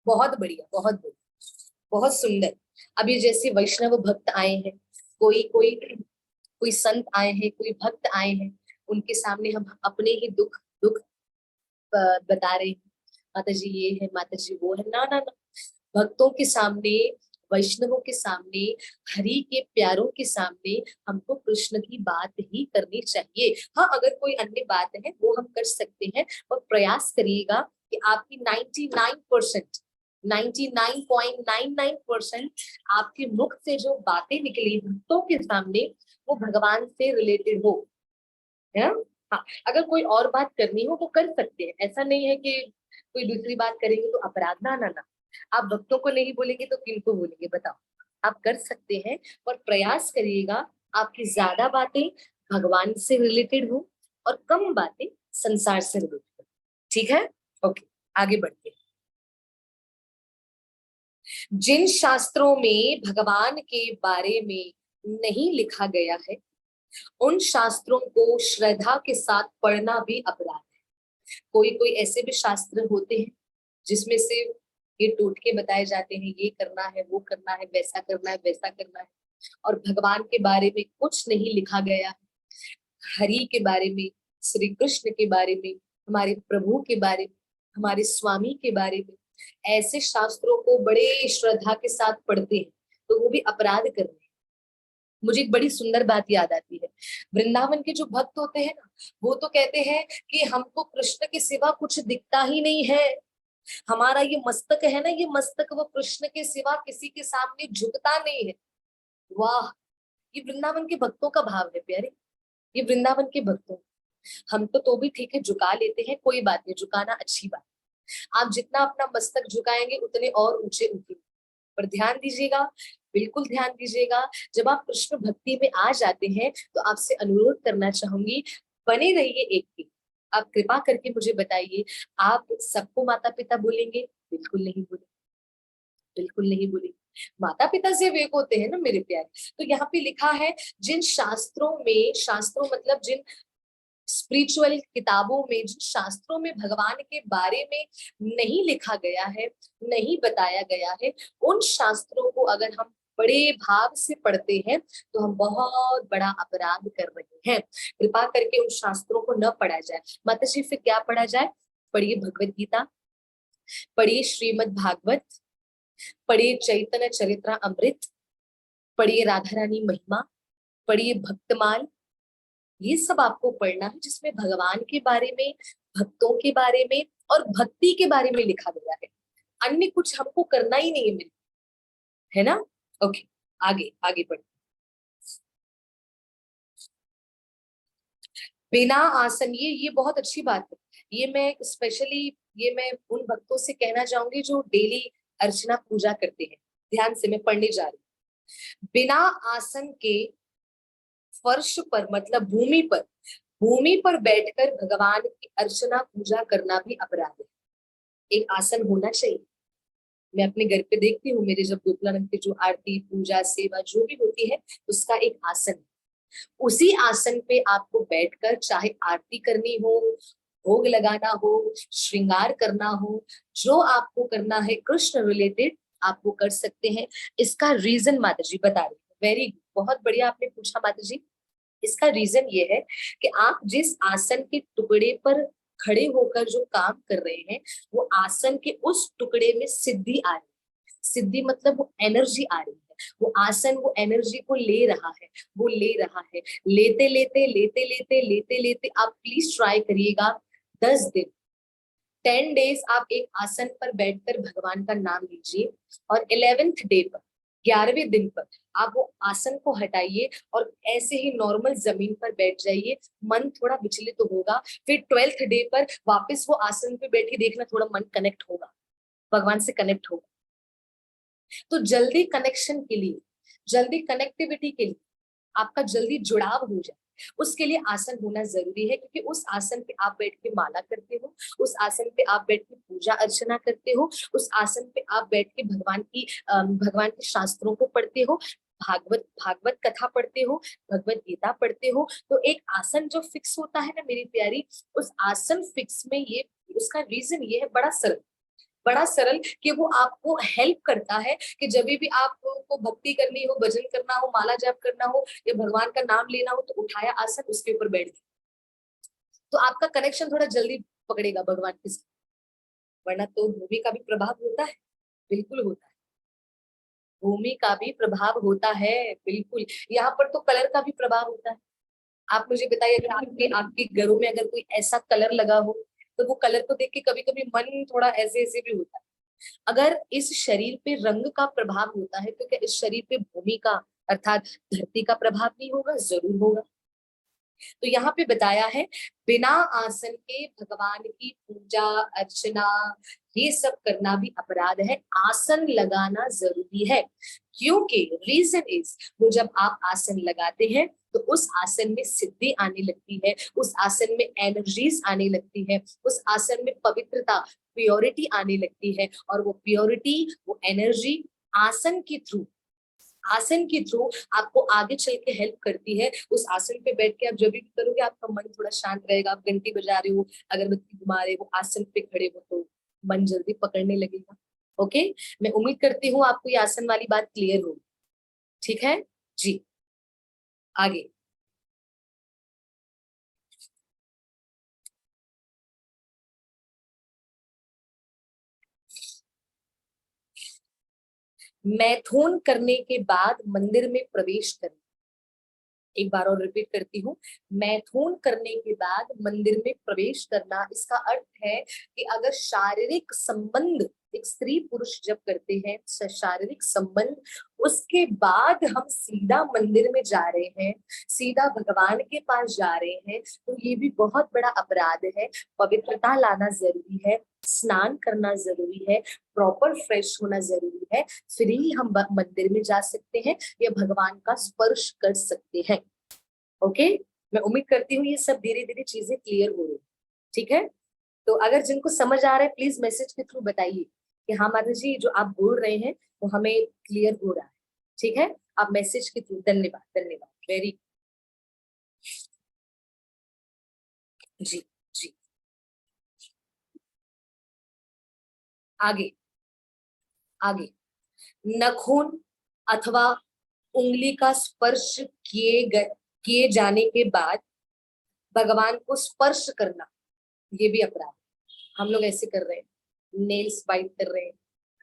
बहुत बढ़िया, बहुत बढ़िया, बहुत सुंदर। अभी जैसे वैष्णव भक्त आए हैं, कोई कोई कोई संत आए हैं, कोई भक्त आए हैं, उनके सामने हम अपने ही दुख दुख बता रहे हैं, माता जी ये है, माता जी वो है, ना ना ना। भक्तों के सामने, वैष्णवों के सामने, हरि के प्यारों के सामने हमको कृष्ण की बात ही करनी चाहिए। हाँ, अगर कोई अन्य बात है वो हम कर सकते हैं, और प्रयास करिएगा कि आपकी 99% 99.99% आपके मुख से जो बातें निकली भक्तों के सामने वो भगवान से रिलेटेड हो, है ना। हाँ, अगर कोई और बात करनी हो वो कर सकते हैं, ऐसा नहीं है कि कोई दूसरी बात करेंगे तो अपराध, ना ना ना। आप भक्तों को नहीं बोलेंगे तो किनको बोलेंगे बताओ। आप कर सकते हैं, पर प्रयास करिएगा आपकी ज्यादा बातें भगवान से रिलेटेड हो और कम बातें संसार से रिलेटेड हो। ठीक है, ओके, आगे बढ़ते हैं। जिन शास्त्रों में भगवान के बारे में नहीं लिखा गया है उन शास्त्रों को श्रद्धा के साथ पढ़ना भी अपराध है। कोई कोई ऐसे भी शास्त्र होते हैं जिसमें से ये टोटके बताए जाते हैं, ये करना है, वो करना है, वैसा करना है, वैसा करना है, और भगवान के बारे में कुछ नहीं लिखा गया है। हरि के बारे में, श्री कृष्ण के बारे में, हमारे प्रभु के बारे में हमारे स्वामी के बारे में, ऐसे शास्त्रों को बड़े श्रद्धा के साथ पढ़ते हैं तो वो भी अपराध कर रहे हैं। मुझे एक बड़ी सुंदर बात याद आती है, वृंदावन के जो भक्त होते हैं ना, वो तो कहते हैं कि हमको कृष्ण के सिवा कुछ दिखता ही नहीं है, हमारा ये मस्तक है ना, ये मस्तक वो कृष्ण के सिवा किसी के सामने झुकता नहीं है। वाह, ये वृंदावन के भक्तों का भाव है प्यारे, ये वृंदावन के भक्तों। हम तो भी ठीक है झुका लेते हैं, कोई बात नहीं, झुकाना अच्छी बात। आप जितना अपना मस्तक झुकाएंगे उतने और ऊंचे उठेंगे। पर ध्यान दीजिएगा, बिल्कुल ध्यान दीजिएगा, जब आप कृष्ण भक्ति में आ जाते हैं तो आपसे अनुरोध करना चाहूंगी, बने रहिए एक ही। आप कृपा करके मुझे बताइए, आप सबको माता पिता बोलेंगे? बिल्कुल नहीं बोलेंगे, बिल्कुल नहीं बोलेंगे। माता पिता से वेग होते हैं ना मेरे प्यारे। तो यहाँ पे लिखा है, जिन शास्त्रों में, शास्त्रों मतलब जिन स्पिरिचुअल किताबों में, जिन शास्त्रों में भगवान के बारे में नहीं लिखा गया है, नहीं बताया गया है, उन शास्त्रों को अगर हम बड़े भाव से पढ़ते हैं तो हम बहुत बड़ा अपराध कर रहे हैं। कृपा करके उन शास्त्रों को न पढ़ा जाए। माताजी फिर क्या पढ़ा जाए? पढ़िए भगवत गीता, पढ़िए श्रीमद् भागवत, पढ़िए चैतन्य चरित्र अमृत, पढ़िए राधा रानी महिमा, पढ़िए भक्तमाल। ये सब आपको पढ़ना है जिसमें भगवान के बारे में, भक्तों के बारे में और भक्ति के बारे में लिखा गया है। अन्य कुछ हमको करना ही नहीं है मेरे, है ना? ओके, आगे आगे बढ़। बिना आसन, ये बहुत अच्छी बात है। ये मैं स्पेशली, ये मैं उन भक्तों से कहना चाहूंगी जो डेली अर्चना पूजा करते हैं। ध्यान से मैं पढ़ने जा रही हूँ। बिना आसन के फर्श पर मतलब भूमि पर बैठकर भगवान की अर्चना पूजा करना भी अपराध है। एक आसन होना चाहिए। मैं अपने घर पे देखती हूँ, मेरे जब गोपलानंद की जो आरती पूजा सेवा जो भी होती है, उसका एक आसन है। उसी आसन पे आपको बैठकर चाहे आरती करनी हो, भोग लगाना हो, श्रृंगार करना हो, जो आपको करना है कृष्ण रिलेटेड, आप वो कर सकते हैं। इसका रीजन माता जी बता रही है। वेरी गुड, बहुत बढ़िया आपने पूछा माता जी। इसका रीजन ये है कि आप जिस आसन के टुकड़े पर खड़े होकर जो काम कर रहे हैं, वो आसन के उस टुकड़े में सिद्धि आ रही है। सिद्धि मतलब वो एनर्जी आ रही है, वो आसन वो एनर्जी को ले रहा है, वो ले रहा है। लेते लेते लेते लेते लेते लेते आप प्लीज ट्राई करिएगा, 10 दिन, 10 डेज आप एक आसन पर बैठकर भगवान का नाम लीजिए, और 11th डे पर, 11वें दिन पर आप वो आसन को हटाइए और ऐसे ही नॉर्मल जमीन पर बैठ जाइए। मन थोड़ा विचलित तो होगा, फिर 12th डे पर वापस वो आसन पे बैठ के देखना, थोड़ा मन कनेक्ट होगा, भगवान से कनेक्ट होगा। तो जल्दी कनेक्शन के लिए, जल्दी कनेक्टिविटी के लिए, आपका जल्दी जुड़ाव हो जाए, उसके लिए आसन होना जरूरी है। क्योंकि उस आसन पे आप बैठ के माला करते हो, उस आसन पे आप बैठ के पूजा अर्चना करते हो, उस आसन पे आप बैठ के भगवान के शास्त्रों को पढ़ते हो, भागवत कथा पढ़ते हो, भगवत गीता पढ़ते हो। तो एक आसन जो फिक्स होता है ना मेरी प्यारी, उस आसन फिक्स में ये, उसका रीजन ये है बड़ा सरल, बड़ा सरल, कि वो आपको हेल्प करता है कि जब भी आपको भक्ति करनी हो, भजन करना हो, माला जाप करना हो या भगवान का नाम लेना हो, तो उठाया आसन, उसके ऊपर बैठ गए, तो आपका कनेक्शन थोड़ा जल्दी पकड़ेगा भगवान के साथ। वरना तो भूमि का भी प्रभाव होता है, बिल्कुल होता है, भूमि का भी प्रभाव होता है, बिल्कुल। यहाँ पर तो कलर का भी प्रभाव होता है। आप मुझे बताइए, अगर आपके आपके घरों में अगर कोई ऐसा कलर लगा हो, तो वो कलर को देख के कभी कभी मन थोड़ा ऐसे ऐसे भी होता है। अगर इस शरीर पे रंग का प्रभाव होता है, तो क्या इस शरीर पे भूमि का अर्थात धरती का प्रभाव नहीं होगा? जरूर होगा। तो यहाँ पे बताया है, बिना आसन के भगवान की पूजा अर्चना ये सब करना भी अपराध है, आसन लगाना जरूरी है। क्योंकि रीजन इज, वो जब आप आसन लगाते हैं तो उस आसन में सिद्धि आने लगती है, उस आसन में एनर्जीज आने लगती है, उस आसन में पवित्रता, प्योरिटी आने लगती है, और वो प्योरिटी, वो एनर्जी आसन के थ्रू आपको आगे चल के हेल्प करती है। उस आसन पे बैठ के आप जब भी करोगे, आपका मन थोड़ा शांत रहेगा। आप घंटी बजा रहे हो, अगरबत्ती घुमा रहे हो, आसन पे खड़े हो, तो मन जल्दी पकड़ने लगेगा। ओके, मैं उम्मीद करती हूँ आपको ये आसन वाली बात क्लियर होगी। ठीक है जी, आगे। मैथुन करने के बाद मंदिर में प्रवेश करना। एक बार और रिपीट करती हूँ, मैथुन करने के बाद मंदिर में प्रवेश करना। इसका अर्थ है कि अगर शारीरिक संबंध एक स्त्री पुरुष जब करते हैं शारीरिक संबंध, उसके बाद हम सीधा मंदिर में जा रहे हैं, सीधा भगवान के पास जा रहे हैं, तो ये भी बहुत बड़ा अपराध है। पवित्रता लाना जरूरी है, स्नान करना जरूरी है, प्रॉपर फ्रेश होना जरूरी है, फिर ही हम मंदिर में जा सकते हैं या भगवान का स्पर्श कर सकते हैं। ओके, मैं उम्मीद करती हूँ ये सब धीरे धीरे चीजें क्लियर हो रही, ठीक है। तो अगर जिनको समझ आ रहा है प्लीज मैसेज के थ्रू बताइए कि हाँ माता जी जो आप बोल रहे हैं वो हमें क्लियर हो रहा है, ठीक है। आप मैसेज के थ्रू, धन्यवाद धन्यवाद, वेरी जी जी। आगे आगे, नखून अथवा उंगली का स्पर्श किए जाने के बाद भगवान को स्पर्श करना, ये भी अपराध है। हम लोग ऐसे कर रहे हैं, नेल्स बाइट कर रहे हैं,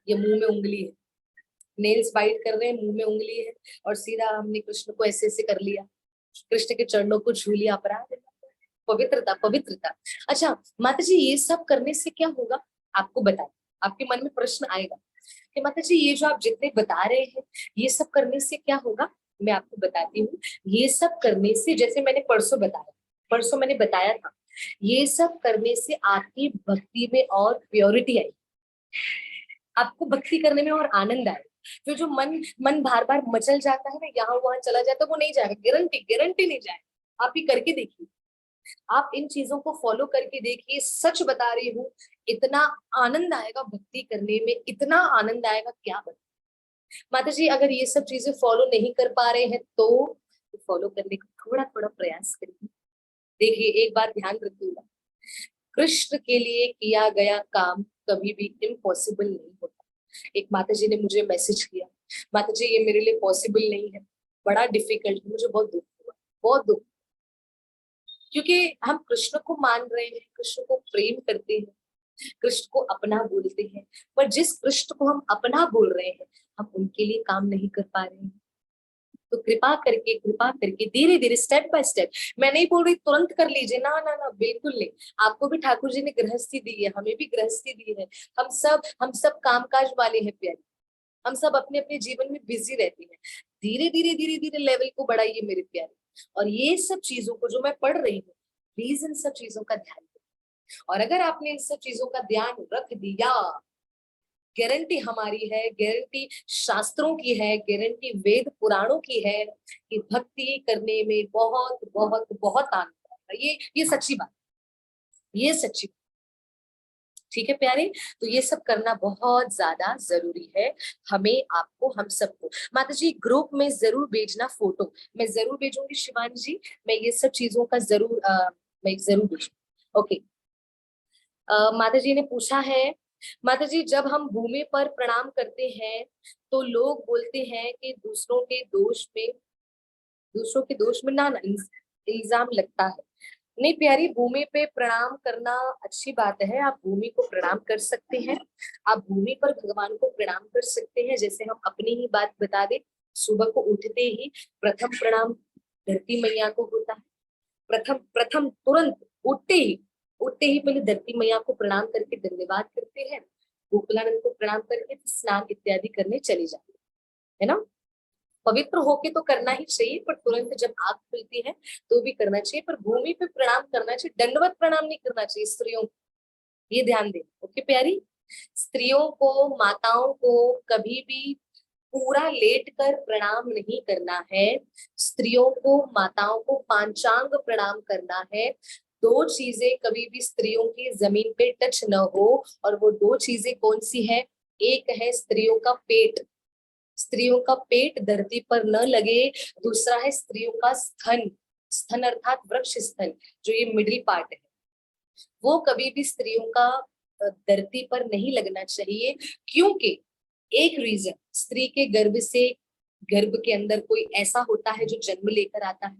ये मुंह में उंगली है, नेल्स बाइट कर रहे हैं, मुंह में उंगली है, और सीधा हमने कृष्ण को ऐसे ऐसे कर लिया, कृष्ण के चरणों को छू लिया, अपराध है। पवित्रता पवित्रता। अच्छा माता जी ये सब करने से क्या होगा, आपको बताए, आपके मन में प्रश्न आएगा कि माता जी ये जो आप जितने बता रहे हैं ये सब करने से क्या होगा। मैं आपको बताती हूँ, ये सब करने से, जैसे मैंने परसों मैंने बताया था, ये सब करने से आपकी भक्ति में और प्योरिटी आई, आपको भक्ति करने में और आनंद आए। फिर जो मन मन बार बार मचल जाता है ना, यहाँ वहां चला जाता है, वो नहीं जाएगा, गारंटी गारंटी नहीं जाएगा। आप ही करके देखिए, आप इन चीजों को फॉलो करके देखिए, सच बता रही हूँ, इतना आनंद आएगा भक्ति करने में, इतना आनंद आएगा क्या बता। माता जी अगर ये सब चीजें फॉलो नहीं कर पा रहे हैं तो फॉलो करने का थोड़ा थोड़ा प्रयास करिए। देखिए एक बात ध्यान रखिएगा, कृष्ण के लिए किया गया काम कभी भी इम्पॉसिबल नहीं होता। एक माता जी ने मुझे मैसेज किया, माता जी ये मेरे लिए पॉसिबल नहीं है, बड़ा डिफिकल्ट है, मुझे बहुत दुख हुआ, बहुत दुख, क्योंकि हम कृष्ण को मान रहे हैं, कृष्ण को प्रेम करते हैं, कृष्ण को अपना बोलते हैं, पर जिस कृष्ण को हम अपना बोल रहे हैं हम उनके लिए काम नहीं कर पा रहे हैं। तो कृपा करके धीरे धीरे स्टेप बाय स्टेप, मैं नहीं बोल रही तुरंत कर लीजिए, ना ना ना बिल्कुल नहीं। आपको भी ठाकुर जी ने गृहस्थी दी है, हमें भी गृहस्थी दी है, हम सब कामकाज वाले हैं प्यारे, हम सब अपने अपने जीवन में बिजी रहते हैं। धीरे धीरे लेवल को बढ़ाइए मेरे प्यारे, और ये सब चीजों को जो मैं पढ़ रही हूँ प्लीज इन सब चीजों का ध्यान रखिए। और अगर आपने इन सब चीजों का ध्यान रख दिया, गारंटी हमारी है, गारंटी शास्त्रों की है, गारंटी वेद पुराणों की है कि भक्ति करने में बहुत बहुत बहुत आनंद आएगा। ये सच्ची बात, ये सच्ची बात, ठीक है प्यारे। तो ये सब करना बहुत ज्यादा जरूरी है, हमें, आपको, हम सबको। माता जी ग्रुप में जरूर भेजना फोटो, मैं जरूर भेजूंगी शिवानी जी, मैं ये सब चीजों का जरूर मैं जरूर भेजूंगी। ओके, माता जी ने पूछा है, माता जी जब हम भूमि पर प्रणाम करते हैं तो लोग बोलते हैं कि दूसरों के दोष में ना ना इल्जाम लगता है। नहीं प्यारी, भूमि पे प्रणाम करना अच्छी बात है, आप भूमि को प्रणाम कर सकते हैं, आप भूमि पर भगवान को प्रणाम कर सकते हैं। जैसे हम अपनी ही बात बता दें, सुबह को उठते ही प्रथम प्रणाम धरती मैया को होता है, प्रथम प्रथम तुरंत उठते ही पहले धरती मैया को प्रणाम करके धन्यवाद करते हैं, गोकुलानंद को प्रणाम करके स्नान इत्यादि करने चले जाते हैं, है ना। पवित्र होके तो करना ही चाहिए, पर तुरंत जब आग खुलती है तो भी करना चाहिए, पर भूमि पे प्रणाम करना चाहिए, दंडवत प्रणाम नहीं करना चाहिए स्त्रियों को, ये ध्यान देना। ओके प्यारी, स्त्रियों को, माताओं को कभी भी पूरा लेट कर प्रणाम नहीं करना है, स्त्रियों को, माताओं को पांचांग प्रणाम करना है। दो चीजें कभी भी स्त्रियों की जमीन पे टच न हो, और वो दो चीजें कौन सी है, एक है स्त्रियों का पेट, स्त्रियों का पेट धरती पर न लगे, दूसरा है स्त्रियों का स्तन, स्तन अर्थात वृक्ष स्थल, जो ये मिडिल पार्ट है, वो कभी भी स्त्रियों का धरती पर नहीं लगना चाहिए। क्योंकि एक रीजन, स्त्री के गर्भ के अंदर कोई ऐसा होता है जो जन्म लेकर आता है,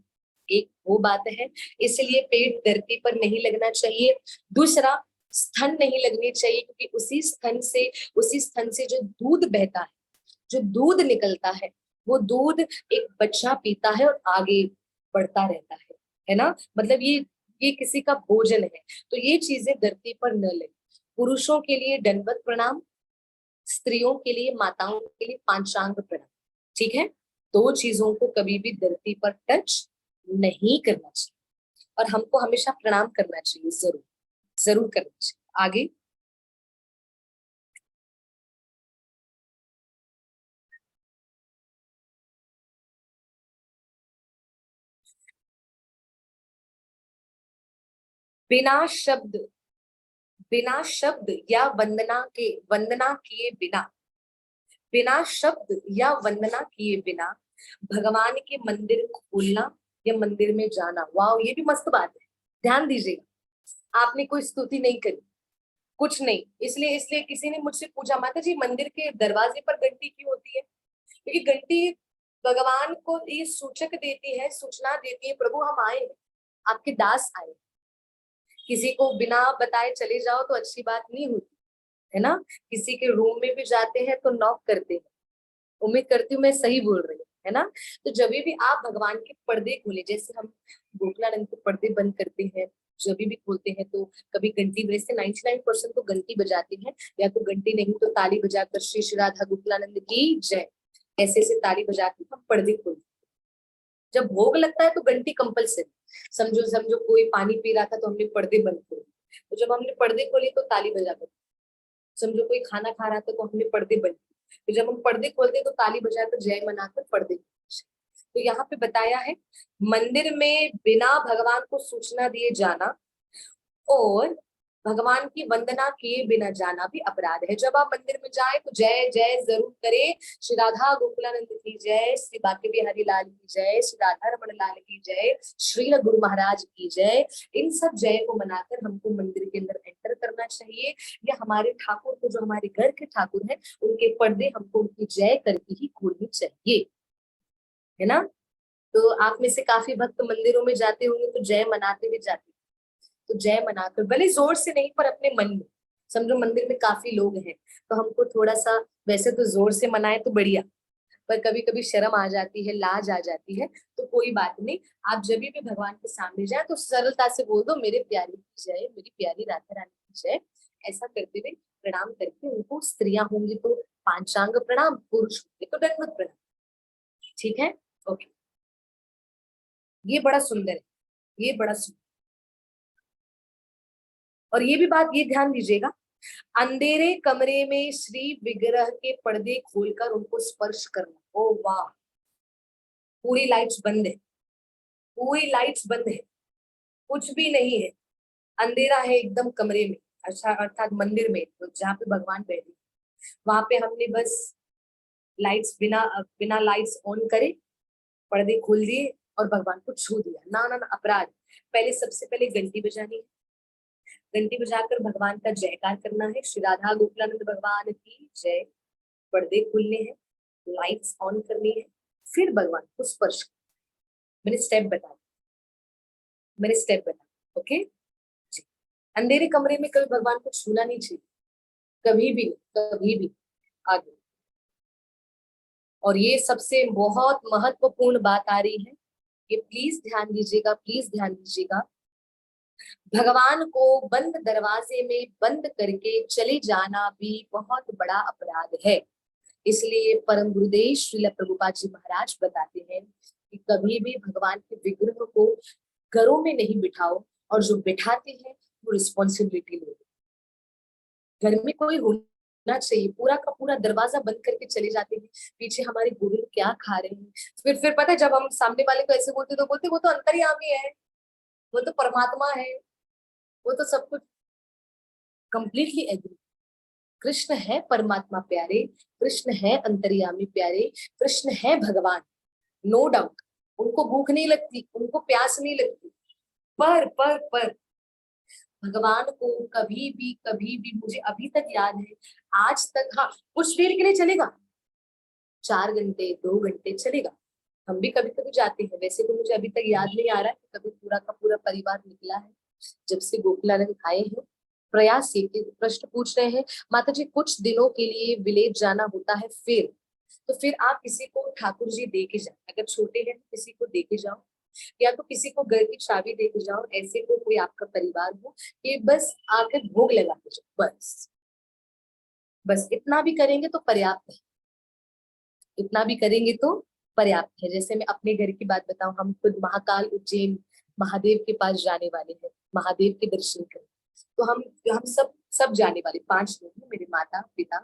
एक वो बात है, इसलिए पेट धरती पर नहीं लगना चाहिए। दूसरा, स्तन नहीं लगने चाहिए, क्योंकि उसी स्तन से जो दूध बहता है जो दूध निकलता है वो दूध एक बच्चा पीता है और आगे बढ़ता रहता है ना। मतलब ये किसी का भोजन है। तो ये चीजें धरती पर न लगे। पुरुषों के लिए दंडवत प्रणाम, स्त्रियों के लिए, माताओं के लिए पांचांग प्रणाम। ठीक है, दो चीजों को कभी भी धरती पर टच नहीं करना चाहिए और हमको हमेशा प्रणाम करना चाहिए, जरूर जरूर करना चाहिए। आगे, बिना शब्द, बिना शब्द या वंदना किए बिना, बिना शब्द या वंदना किए बिना भगवान के मंदिर खोलना या मंदिर में जाना। वाह, ये भी मस्त बात है। ध्यान दीजिएगा, आपने कोई स्तुति नहीं करी, कुछ नहीं। इसलिए इसलिए किसी ने मुझसे पूछा, माता जी मंदिर के दरवाजे पर घंटी क्यों होती है? क्योंकि घंटी भगवान को ये सूचक देती है, सूचना देती है, प्रभु हम आए हैं, आपके दास आए। किसी को बिना बताए चले जाओ तो अच्छी बात नहीं होती है ना। किसी के रूम में भी जाते हैं तो नॉक करते हैं। उम्मीद करती हूँ मैं सही बोल रही हूँ, है ना। तो जब भी आप भगवान के पर्दे खोले, जैसे हम गोखलानंद के पर्दे बंद करते हैं, जब भी खोलते हैं तो कभी घंटी, वैसे 99% तो घंटी बजाते हैं, या तो घंटी नहीं तो ताली बजाकर श्री श्री राधा गोखलानंद की जय, ऐसे ऐसे ताली बजा के हम पर्दे खोलते हैं। जब भोग लगता है तो घंटी कंपलसरी। समझो समझो कोई पानी पी रहा था तो हमने पर्दे बंद खोले, तो जब हमने पर्दे खोले तो ताली बजा कर। समझो कोई खाना खा रहा था तो हमने पर्दे बंद किए, तो जब हम पर्दे खोलते तो ताली बजाकर जय मनाकर पर्दे। तो यहाँ पे बताया है मंदिर में बिना भगवान को सूचना दिए जाना और भगवान की वंदना किए बिना जाना भी अपराध है। जब आप मंदिर में जाए तो जय जय जरूर करें। श्री राधा गोकुलानंद की जय, श्री बांके बिहारी लाल की जय, श्री राधा रमन लाल की जय, श्री गुरु महाराज की जय। इन सब जय को मनाकर हमको मंदिर के अंदर एंटर करना चाहिए। या हमारे ठाकुर को, जो हमारे घर के ठाकुर हैं, उनके पर्दे हमको उनकी जय करके ही खोलनी चाहिए, है ना। तो आप में से काफी भक्त मंदिरों में जाते होंगे तो जय मनाते हुए जाते, तो जय मनाकर, भले जोर से नहीं पर अपने मन में। समझो मंदिर में काफी लोग हैं तो हमको थोड़ा सा, वैसे तो जोर से मनाए तो बढ़िया, पर कभी कभी शर्म आ जाती है, लाज आ जाती है, तो कोई बात नहीं। आप जब भी भगवान के सामने जाए तो सरलता से बोल दो, मेरे प्यारी की जय, मेरी प्यारी राधा रानी की जय। ऐसा करते हुए प्रणाम करके उनको, स्त्रियां होंगी तो पांचांग प्रणाम, पुरुष होंगे तो दंडवत प्रणाम। ठीक है, ओके। ये बड़ा सुंदर है, ये बड़ा सुंदर। और ये भी बात, ये ध्यान दीजिएगा, अंधेरे कमरे में श्री विग्रह के पर्दे खोलकर उनको स्पर्श करना। ओ वाह, पूरी लाइट्स बंद है, पूरी लाइट्स बंद है, कुछ भी नहीं है, अंधेरा है एकदम कमरे में। अच्छा, अर्थात मंदिर में, तो जहाँ पे भगवान बैठे, वहां पे हमने बस लाइट्स, बिना बिना लाइट्स ऑन करे पर्दे खोल दिए और भगवान को छू दिया। ना ना ना, अपराध। पहले, सबसे पहले घंटी बजानी है, घंटी बजाकर भगवान का जयकार करना है, श्री राधा गोकुलानंद भगवान की जय। पर्दे खुलने हैं, लाइट्स ऑन करनी है, फिर भगवान को स्पर्श। मैंने स्टेप बताया, मैंने स्टेप बताया, ओके जी। अंधेरे कमरे में कभी भगवान को छूना नहीं चाहिए, कभी भी, कभी भी। आगे, और ये सबसे बहुत महत्वपूर्ण बात आ रही है, ये प्लीज ध्यान दीजिएगा, प्लीज ध्यान दीजिएगा। भगवान को बंद दरवाजे में बंद करके चले जाना भी बहुत बड़ा अपराध है। इसलिए परम गुरुदेव श्रील प्रभुपाद जी महाराज बताते हैं कि कभी भी भगवान के विग्रह को घरों में नहीं बिठाओ, और जो बिठाते हैं वो रिस्पॉन्सिबिलिटी लो। घर में कोई होना चाहिए, पूरा का पूरा दरवाजा बंद करके चले जाते हैं, पीछे हमारे गोविंद क्या खा रहे हैं। फिर पता है, जब हम सामने वाले को ऐसे बोलते तो बोलते वो तो अंतर्यामी है, वो तो परमात्मा है, वो तो सब कुछ। Completely agree. कृष्ण है परमात्मा प्यारे, कृष्ण है अंतर्यामी प्यारे, कृष्ण है भगवान, नो डाउट। उनको भूख नहीं लगती, उनको प्यास नहीं लगती, पर भगवान को कभी भी मुझे अभी तक याद है, आज तक, हाँ कुछ देर के लिए चलेगा, 4 घंटे 2 घंटे चलेगा, हम भी कभी कभी जाते हैं। वैसे तो मुझे अभी तक याद नहीं आ रहा है कि कभी पूरा का पूरा परिवार निकला है जब से गोकुलानंद आए हैं। प्रयास ये कि प्रश्न पूछ रहे हैं, माता जी कुछ दिनों के लिए विलेज जाना होता है फिर, तो फिर आप किसी को ठाकुर जी दे के जाओ, अगर छोटे हैं तो किसी को दे के जाओ, या तो किसी को घर की चाबी दे के जाओ, ऐसे को कोई आपका परिवार हो कि बस आकर भोग लगा के जाओ, बस बस इतना भी करेंगे तो पर्याप्त है, इतना भी करेंगे तो पर्याप्त है। जैसे मैं अपने घर की बात बताऊं, हम खुद महाकाल उज्जैन महादेव के पास जाने वाले हैं, महादेव के दर्शन करें। तो हम सब जाने वाले, 5 लोग हैं, मेरे माता पिता,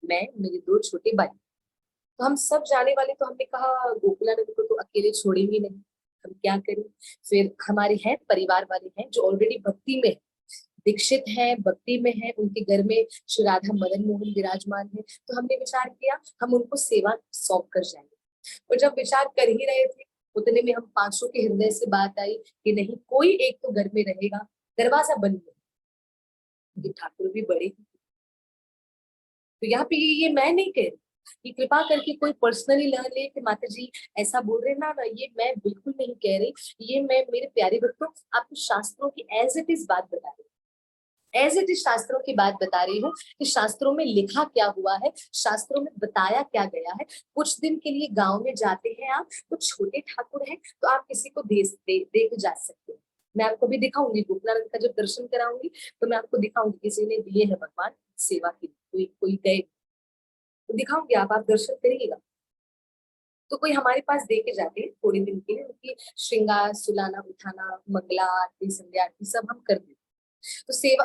मैं, मेरे 2 छोटे भाई, तो हम सब जाने वाले। तो हमने कहा गोकुलानंद को तो अकेले छोड़ेंगे नहीं, हम क्या करें। फिर हमारे हैं परिवार वाले हैं जो ऑलरेडी भक्ति में है, दीक्षित हैं, भक्ति में है, उनके घर में श्री राधा मदन मोहन विराजमान है। तो हमने विचार किया हम उनको सेवा सौंप कर जाएंगे। और जब विचार कर ही रहे थे, उतने में हम 500 के हृदय से बात आई कि नहीं, कोई एक तो घर में रहेगा, दरवाजा बंद है, क्योंकि ठाकुर भी बड़े हैं। तो यहाँ पे ये मैं नहीं कह रही कि कृपा करके कोई पर्सनली लह ले कि माता जी ऐसा बोल रहे ना, ये मैं बिल्कुल नहीं कह रही। ये मैं मेरे प्यारे भक्तों आपको शास्त्रों की एज इट इज बात बता रही, एज इट इज शास्त्रों की बात बता रही हूँ कि शास्त्रों में लिखा क्या हुआ है, शास्त्रों में बताया क्या गया है। कुछ दिन के लिए गांव में जाते हैं आप, तो छोटे ठाकुर हैं तो आप किसी को दे के जा सकते हैं। मैं आपको भी दिखाऊंगी, गोकुलानंद का जब दर्शन कराऊंगी तो मैं आपको दिखाऊंगी किसी ने दिए हैं भगवान सेवा के लिए, कोई कोई गए तो दिखाऊंगी, आप दर्शन करिएगा। तो कोई हमारे पास दे के जाते हैं थोड़े दिन के लिए, उनकी श्रृंगार सुलाना उठाना मंगला आरती संध्या आरती सब हम कर देते। तो सेवा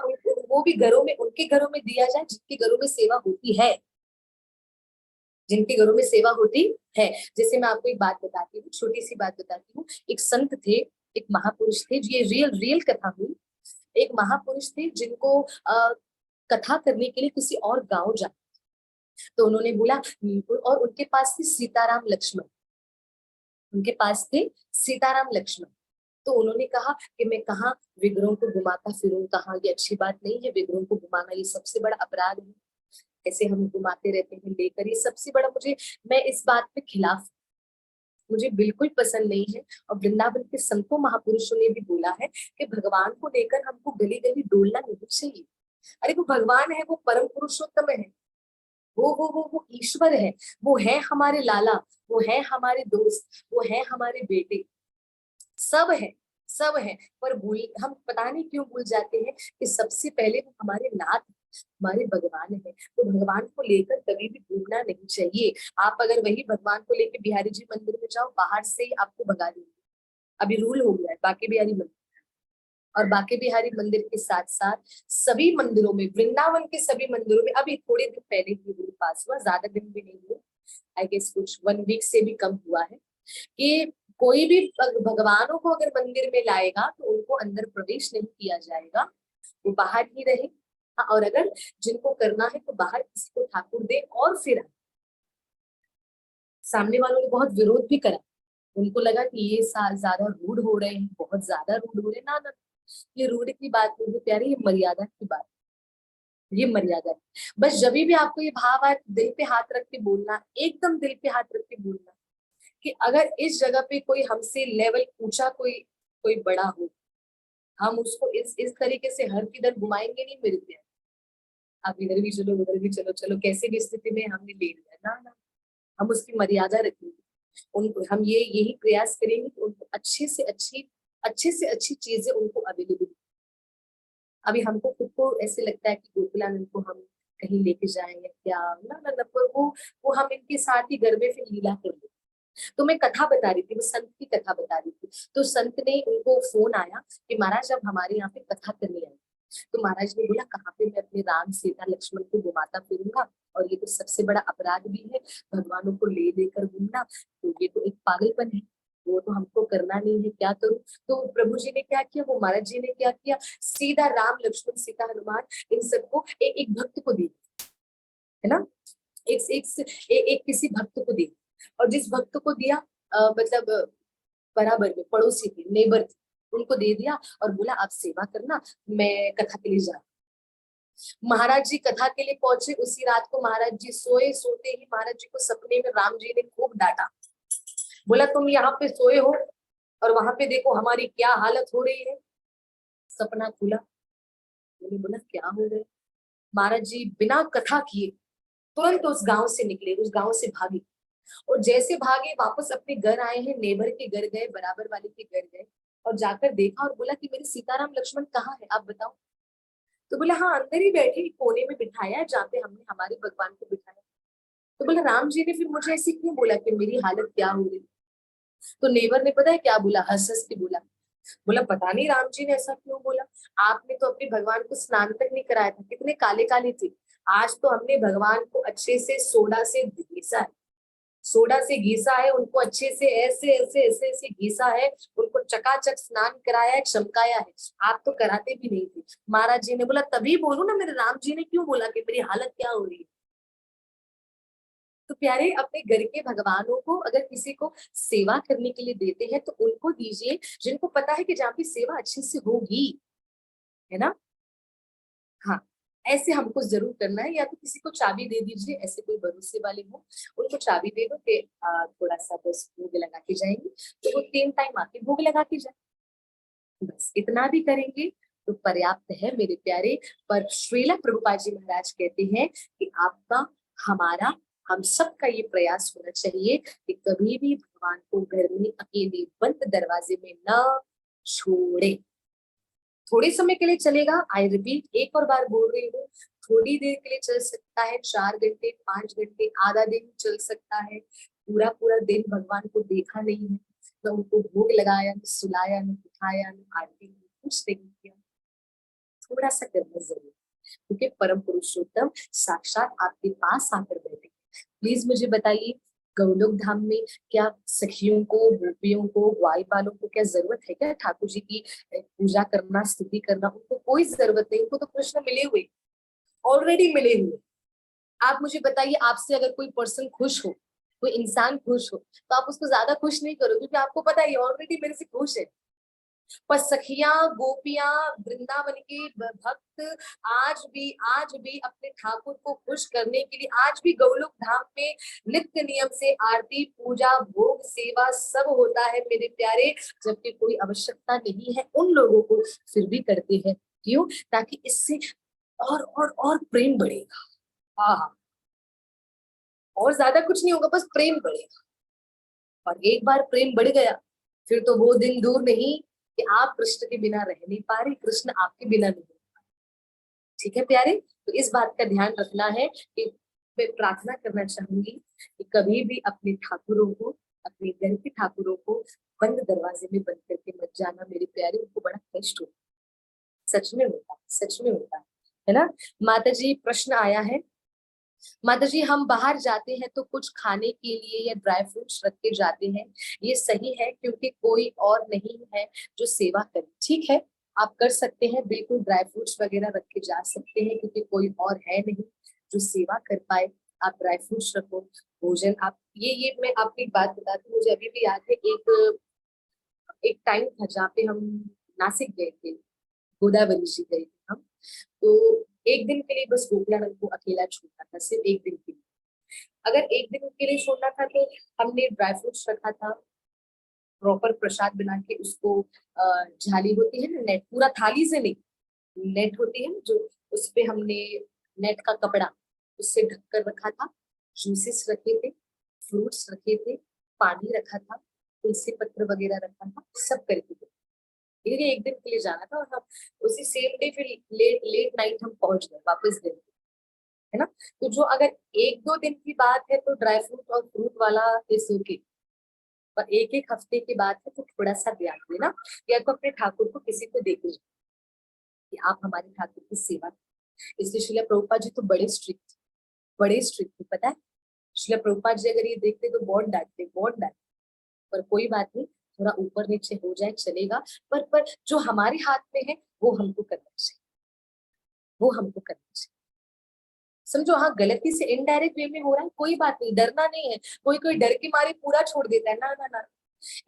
वो भी घरों में, उनके घरों में दिया जाए जिनके घरों में सेवा होती है, जिनके घरों में सेवा होती है। जैसे मैं आपको एक बात बताती हूँ, छोटी सी बात बताती हूँ। एक संत थे, एक महापुरुष थे, ये रियल रियल कथा हुई। एक महापुरुष थे जिनको कथा करने के लिए किसी और गांव जाना, तो उन्होंने बोला, और उनके पास थे सीताराम लक्ष्मण, उनके पास थे सीताराम लक्ष्मण। तो उन्होंने कहा कि मैं कहाँ विग्रहों को घुमाता फिरूं, कहाँ, ये अच्छी बात नहीं है विग्रहों को घुमाना, ये सबसे बड़ा अपराध है। ऐसे हम घुमाते रहते हैं लेकर, ये सबसे बड़ा, मुझे, मैं इस बात पे खिलाफ, मुझे बिल्कुल पसंद नहीं है। और वृंदावन के संतों महापुरुषों ने भी बोला है कि भगवान को लेकर हमको गली गली डोलना नहीं चाहिए। अरे वो भगवान है, वो परम पुरुषोत्तम है, वो ईश्वर है, वो है हमारे लाला, वो है हमारे दोस्त, वो है हमारे बेटे, सब है, सब है। पर भूल, हम पता नहीं क्यों भूल जाते हैं कि सबसे पहले वो हमारे नाथ, हमारे भगवान है। तो भगवान को लेकर कभी भी भूलना नहीं चाहिए। आप अगर वही भगवान को लेकर बिहारी जी मंदिर में जाओ, बाहर से ही आपको भगा देंगे। अभी रूल हो गया है बाकी बिहारी मंदिर, और बाके बिहारी मंदिर के साथ साथ सभी मंदिरों में, वृंदावन के सभी मंदिरों में, अभी थोड़े दिन पहले ही रूल पास हुआ, ज्यादा दिन भी नहीं हुए, आई गेस कुछ 1 वीक से भी कम हुआ है, कि कोई भी भगवानों को अगर मंदिर में लाएगा तो उनको अंदर प्रवेश नहीं किया जाएगा, वो बाहर ही रहे। हाँ, और अगर जिनको करना है तो बाहर किसी को ठाकुर दे और फिर आए। सामने वालों ने बहुत विरोध भी करा, उनको लगा कि ये ज्यादा रूड हो रहे हैं, बहुत ज्यादा रूड हो रहे हैं। ना ना, ये रूड की बात नहीं है प्यारे, ये मर्यादा की बात, ये मर्यादा है। बस जब भी आपको ये भाव आए, दिल पे हाथ रख के बोलना, एकदम दिल पे हाथ रख के बोलना कि अगर इस जगह पे कोई हमसे लेवल ऊंचा, कोई कोई बड़ा हो, हम उसको इस तरीके से हर किधर घुमाएंगे नहीं, मेरे प्यार। आप इधर भी चलो उधर भी चलो, चलो कैसे भी स्थिति में हमने ले लिया ना ना, हम उसकी मर्यादा रखेंगे। उनको हम ये यही प्रयास करेंगे कि उनको अच्छे से अच्छी चीजें उनको अवेलेबल। अभी हमको खुद को ऐसे लगता है कि गोकुलानंद को हम कहीं लेके जाएंगे क्या, ना ना ना, पर वो हम इनके साथ ही घर में फिर लीला कर लेते। तो मैं कथा बता रही थी, मैं संत की कथा बता रही थी। तो संत ने, उनको फोन आया कि महाराज अब हमारे यहाँ पे कथा करने आई। तो महाराज ने बोला कहाँ पे मैं अपने राम सीता लक्ष्मण को घुमाता फिरूंगा, और ये तो सबसे बड़ा अपराध भी है, भगवानों को ले लेकर घूमना, तो ये तो एक पागलपन है, वो तो हमको करना नहीं है, क्या करूं। तो प्रभु जी ने क्या किया, वो महाराज जी ने क्या किया, सीधा राम लक्ष्मण सीता हनुमान इन सबको एक एक भक्त को दे, है ना, एक किसी भक्त को दे। और जिस भक्त को दिया, मतलब बराबर में पड़ोसी थे, नेबर थे, उनको दे दिया और बोला आप सेवा करना, मैं कथा के लिए जा। महाराज जी कथा के लिए पहुंचे, उसी रात को महाराज जी सोए, सोते ही महाराज जी को सपने में राम जी ने खूब डांटा, बोला तुम यहाँ पे सोए हो और वहां पे देखो हमारी क्या हालत हो रही है। सपना खुला, मैंने बोला क्या हो गया। महाराज जी बिना कथा किए तुरंत उस गांव से निकले, उस गांव से भागे, और जैसे भागे वापस अपने घर आए हैं, नेबर के घर गए, बराबर वाले के घर गए और जाकर देखा और बोला कि मेरे सीताराम लक्ष्मण कहाँ है, आप बताओ। तो बोला हाँ अंदर ही बैठे कोने में बिठाया है जहाँ पे हमने हमारे भगवान को बिठाया। तो बोला राम जी ने फिर मुझे ऐसे क्यों बोला कि मेरी हालत क्या हो रही। तो नेबर ने पता है क्या बोला, हंस हंस के बोला, बोला पता नहीं राम जी ने ऐसा क्यों बोला, आपने तो अपने भगवान को स्नान तक नहीं कराया था, कितने काले काले थे। आज तो हमने भगवान को अच्छे से सोडा से घिसा है, सोडा से घिसा है उनको, अच्छे से ऐसे ऐसे ऐसे ऐसे घिसा है उनको, चकाचक स्नान कराया है, चमकाया है। आप तो कराते भी नहीं थे। महाराज जी ने बोला तभी बोलू ना, मेरे राम जी ने क्यों बोला कि मेरी हालत क्या हो रही है। तो प्यारे अपने घर के भगवानों को अगर किसी को सेवा करने के लिए देते हैं तो उनको दीजिए जिनको पता है कि जहाँ पे सेवा अच्छे से होगी, है ना। हाँ, ऐसे हमको जरूर करना है। या तो किसी को चाबी दे दीजिए, ऐसे कोई भरोसे वाले हो उनको चाबी दे दो कि थोड़ा सा बस भोग लगा के जाएंगे, तो वो 3 टाइम आके भोग लगा के जाए, बस इतना भी करेंगे तो पर्याप्त है मेरे प्यारे। पर श्रील प्रभुपाद जी महाराज कहते हैं कि आपका, हमारा, हम सबका ये प्रयास होना चाहिए कि कभी भी भगवान को घर में अकेले बंद दरवाजे में न छोड़े। थोड़े समय के लिए चलेगा, आई रिपीट एक और बार बोल रही हूँ, थोड़ी देर के लिए चल सकता है, 4 घंटे 5 घंटे, आधा दिन चल सकता है। पूरा पूरा दिन भगवान को देखा नहीं है, न उनको भोग लगाया, न सुलाया, न उठाया, न आरती की, कुछ नहीं किया। थोड़ा सा करना जरूर, क्योंकि परम पुरुषोत्तम साक्षात आपके पास आकर बैठे। प्लीज मुझे बताइए, गौलोक धाम में क्या सखियों को, गोपियों को, ग्वालपालों को क्या जरूरत है क्या ठाकुर जी की पूजा करना, स्तुति करना? उनको कोई जरूरत नहीं, उनको तो कृष्ण मिले हुए, ऑलरेडी मिले हुए। आप मुझे बताइए, आपसे अगर कोई पर्सन खुश हो, कोई इंसान खुश हो, तो आप उसको ज्यादा खुश नहीं करो, क्योंकि आपको पता है ऑलरेडी मेरे से खुश है। पर सखियां, गोपियां, वृंदावन के भक्त आज भी अपने ठाकुर को खुश करने के लिए आज भी गौलोक धाम में नित्य नियम से आरती, पूजा, भोग, सेवा सब होता है मेरे प्यारे। जबकि कोई आवश्यकता नहीं है उन लोगों को, फिर भी करते हैं। क्यों? ताकि इससे और प्रेम बढ़ेगा। हाँ, और ज्यादा कुछ नहीं होगा, बस प्रेम बढ़ेगा। और एक बार प्रेम बढ़ गया, फिर तो वो दिन दूर नहीं कि आप कृष्ण के बिना रह नहीं पा रहे, कृष्ण आपके बिना नहीं। ठीक है प्यारे, तो इस बात का ध्यान रखना है कि मैं प्रार्थना करना चाहूंगी कि कभी भी अपने ठाकुरों को, अपने घर के ठाकुरों को बंद दरवाजे में बंद करके मत जाना मेरे प्यारे, उनको बड़ा कष्ट होता है, सच में होता है, सच में होता है ना। माता जी प्रश्न आया है, माता जी हम बाहर जाते हैं तो कुछ खाने के लिए या ड्राई फ्रूट्स रख के जाते हैं, ये सही है क्योंकि कोई और नहीं है जो सेवा करे? ठीक है, आप कर सकते हैं, बिल्कुल ड्राई फ्रूट्स वगैरह रख के जा सकते हैं क्योंकि कोई और है नहीं जो सेवा कर पाए। आप ड्राई फ्रूट्स रखो, भोजन आप, ये मैं आपको एक बात बताती हूँ, मुझे अभी भी याद है। एक एक टाइम था जहाँ पे हम नासिक गए थे, गोदावरी जी गए थे हम। तो एक दिन के लिए बस गोकुलानंद को अकेला छोड़ना था, सिर्फ एक दिन के लिए। अगर एक दिन के लिए छोड़ना था तो हमने ड्राई फ्रूट्स रखा था, प्रॉपर प्रसाद बना के उसको, झाली होती है ना नेट, पूरा थाली से नहीं, नेट होती है ना जो, उस पे हमने नेट का कपड़ा उससे ढककर रखा था, जूसेस रखे थे, फ्रूट्स रखे थे, पानी रखा था, तुलसी पत्र वगैरह रखा था, सब करके थे। ये एक दिन के लिए जाना था और हम उसी सेम डे फिर लेट लेट नाइट हम पहुंच गए वापस दिन, है ना। तो जो अगर 1-2 दिन की बात है तो ड्राई फ्रूट और फ्रूट वाला इज ओके, पर एक एक हफ्ते की बात है तो थोड़ा सा ध्यान देना, या तो अपने ठाकुर को किसी को देके जाओ कि आप हमारे ठाकुर की सेवा करें। इसलिए श्रील प्रभुपाद जी तो बड़े स्ट्रिक्ट, बड़े स्ट्रिक्ट थे, पता है। श्रील प्रभुपाद जी अगर ये देखते तो बहुत डांटते, बहुत डांटते। पर कोई बात नहीं, थोड़ा ऊपर नीचे हो जाए चलेगा, पर जो हमारे हाथ में है वो हमको करना चाहिए, वो हमको करना चाहिए। समझो, हाँ गलती से इनडायरेक्ट वे में हो रहा है, कोई बात नहीं, डरना नहीं है। कोई कोई डर के मारे पूरा छोड़ देता है, ना ना ना,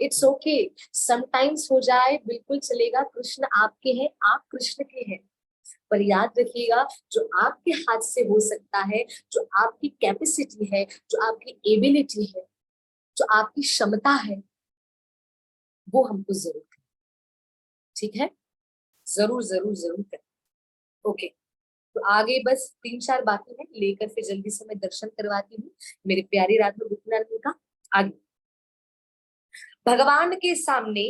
इट्स ओके, समटाइम्स हो जाए, बिल्कुल चलेगा। कृष्ण आपके हैं, आप कृष्ण के हैं। पर याद रखिएगा, जो आपके हाथ से हो सकता है, जो आपकी कैपेसिटी है, जो आपकी एबिलिटी है, जो आपकी क्षमता है, वो हमको जरूर करें। ठीक है, जरूर जरूर जरूर करें। ओके, तो आगे बस 3-4 बाकी है, लेकर फिर जल्दी से मैं दर्शन करवाती हूँ। मेरे प्यारे राधा नारायण का। आगे, भगवान के सामने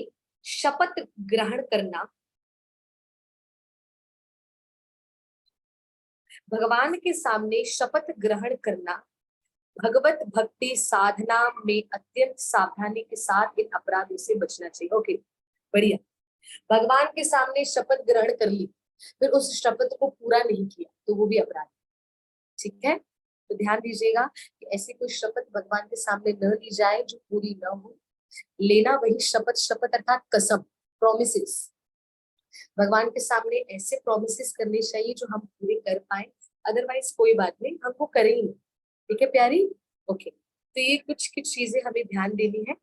शपथ ग्रहण करना, भगवान के सामने शपथ ग्रहण करना भगवत भक्ति साधना में अत्यंत सावधानी के साथ इन अपराधों से बचना चाहिए। ओके, बढ़िया। भगवान के सामने शपथ ग्रहण कर ली, फिर उस शपथ को पूरा नहीं किया तो वो भी अपराध, ठीक है। तो ध्यान दीजिएगा कि ऐसी कोई शपथ भगवान के सामने न ली जाए जो पूरी न हो। लेना वही शपथ, शपथ अर्थात कसम, प्रोमिसेस। भगवान के सामने ऐसे प्रोमिसेस करने चाहिए जो हम पूरे कर पाए, अदरवाइज कोई बात नहीं, हम वो करेंगे। ठीक है प्यारी। ओके, तो ये कुछ कुछ चीजें हमें ध्यान देनी है।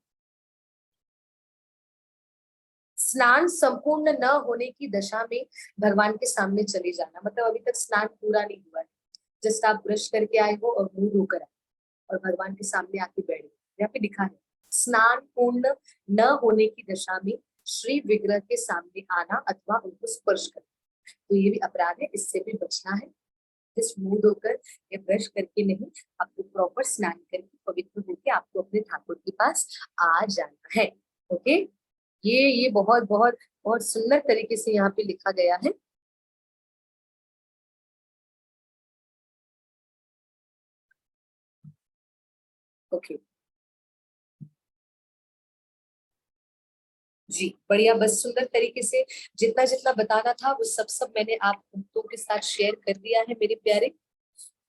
स्नान संपूर्ण न होने की दशा में भगवान के सामने चले जाना, मतलब अभी तक स्नान पूरा नहीं हुआ है, जस्ट आप ब्रश करके आए हो और मुंह धोकर आए और भगवान के सामने आके बैठ गए। यहाँ पे लिखा है स्नान पूर्ण न होने की दशा में श्री विग्रह के सामने आना अथवा उनको स्पर्श करना, तो ये भी अपराध है, इससे भी बचना है। जिस मुंह धोकर या ब्रश करके नहीं, आपको प्रॉपर स्नान करके पवित्र होकर आपको अपने ठाकुर के पास आ जाना है। ओके, ये बहुत बहुत बहुत सुंदर तरीके से यहाँ पे लिखा गया है। ओके जी, बढ़िया। बस सुंदर तरीके से जितना जितना बताना था वो सब सब मैंने आप भक्तों के साथ शेयर कर दिया है मेरे प्यारे।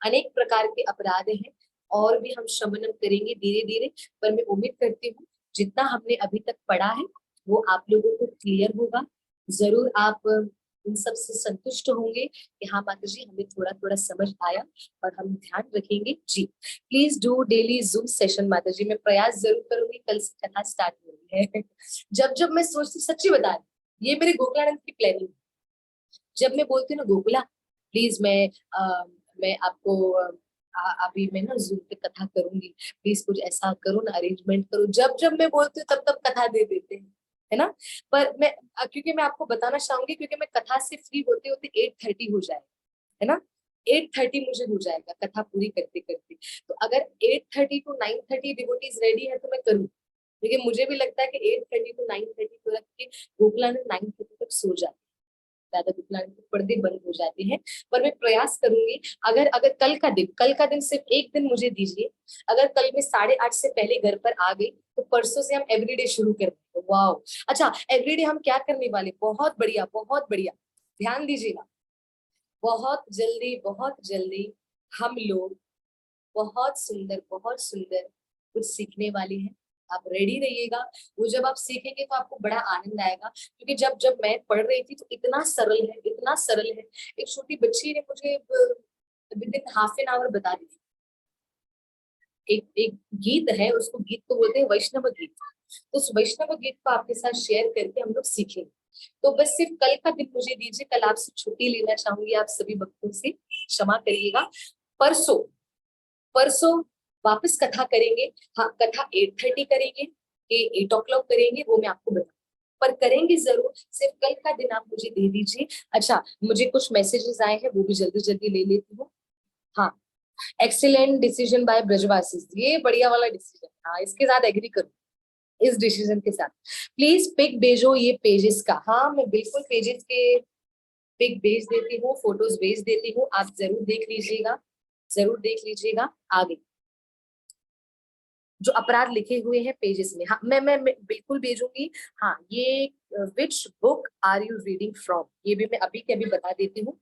अनेक प्रकार के अपराध हैं और भी हम शमनम करेंगे धीरे धीरे, पर मैं उम्मीद करती हूँ जितना हमने अभी तक पढ़ा है वो आप लोगों को क्लियर होगा। जरूर आप इन सब से संतुष्ट होंगे कि हाँ माता जी हमें थोड़ा थोड़ा समझ आया और हम ध्यान रखेंगे जी। Please do daily Zoom session माता जी, मैं प्रयास जरूर करूंगी। कल से कथा स्टार्ट हो रही है। जब जब मैं सोचती, सच्ची बता रही, ये मेरे गोकुलानंद की प्लानिंग। जब मैं बोलती हूँ ना गोकुला प्लीज मैं आपको अभी मैं ना जूम पे कथा करूंगी, प्लीज कुछ ऐसा करो ना, अरेंजमेंट करो। जब जब मैं बोलती हूँ तब तब कथा दे देते हैं, है ना। पर मैं क्योंकि मैं आपको बताना चाहूंगी, क्योंकि मैं कथा से फ्री होते होते 8:30 हो जाए, है ना। 8:30 मुझे हो जाएगा कथा पूरी करते करते। तो अगर 8:30 to 9:30 डिवोटीज रेडी है तो मैं करूँ, लेकिन मुझे भी लगता है कि 8:30 to 9:30 को रख के गोकुलानंद 9:30 तक सो जाते, ज्यादा दुखलाने के पर्दे बंद हो जाते हैं। पर मैं प्रयास करूंगी, अगर अगर कल का दिन सिर्फ एक दिन मुझे दीजिए। अगर कल मैं 8:30 से पहले घर पर आ गई तो परसों से हम एवरीडे शुरू कर देंगे। वाओ, अच्छा एवरीडे हम क्या करने वाले, बहुत बढ़िया बहुत बढ़िया, ध्यान दीजिएगा। बहुत जल्दी हम लोग बहुत सुंदर कुछ सीखने वाले हैं। आप रेडी रहिएगा। वो जब आप सीखेंगे तो आपको बड़ा आनंद आएगा, क्योंकि जब जब मैं पढ़ रही थी तो इतना सरल है, इतना सरल है। एक छोटी बच्ची ने मुझे with in half an hour बता दी। एक एक गीत है, उसको गीत को बोलते हैं वैष्णव गीत। तो उस वैष्णव गीत को आपके साथ शेयर करके हम लोग सीखेंगे। तो बस सिर्फ कल का दिन मुझे दीजिए, कल आपसे छुट्टी लेना चाहूंगी, आप सभी भक्तों से क्षमा करिएगा। परसों परसों वापस कथा करेंगे। हाँ, कथा 8:30 करेंगे कि 8 o'clock करेंगे वो मैं आपको बताऊँ, पर करेंगे जरूर। सिर्फ कल का दिन आप मुझे दे दीजिए। अच्छा, मुझे कुछ मैसेजेस आए हैं वो भी जल्दी जल्दी ले लेती हूँ। हाँ, एक्सीलेंट डिसीजन बाय ब्रजवासी, ये बढ़िया वाला डिसीजन। हाँ, इसके साथ एग्री करूँ, इस डिसीजन के साथ। प्लीज पिक भेजो ये पेजेस का। हाँ, मैं बिल्कुल पेजेस के पिक भेज देती हूँ, फोटोज भेज देती हूँ, आप जरूर देख लीजिएगा, जरूर देख लीजिएगा। आगे जो अपराध लिखे हुए हैं पेजेस में, हाँ मैं बिल्कुल भेजूंगी। हाँ, ये which book are you reading from, ये भी मैं अभी के अभी बता देती हूँ।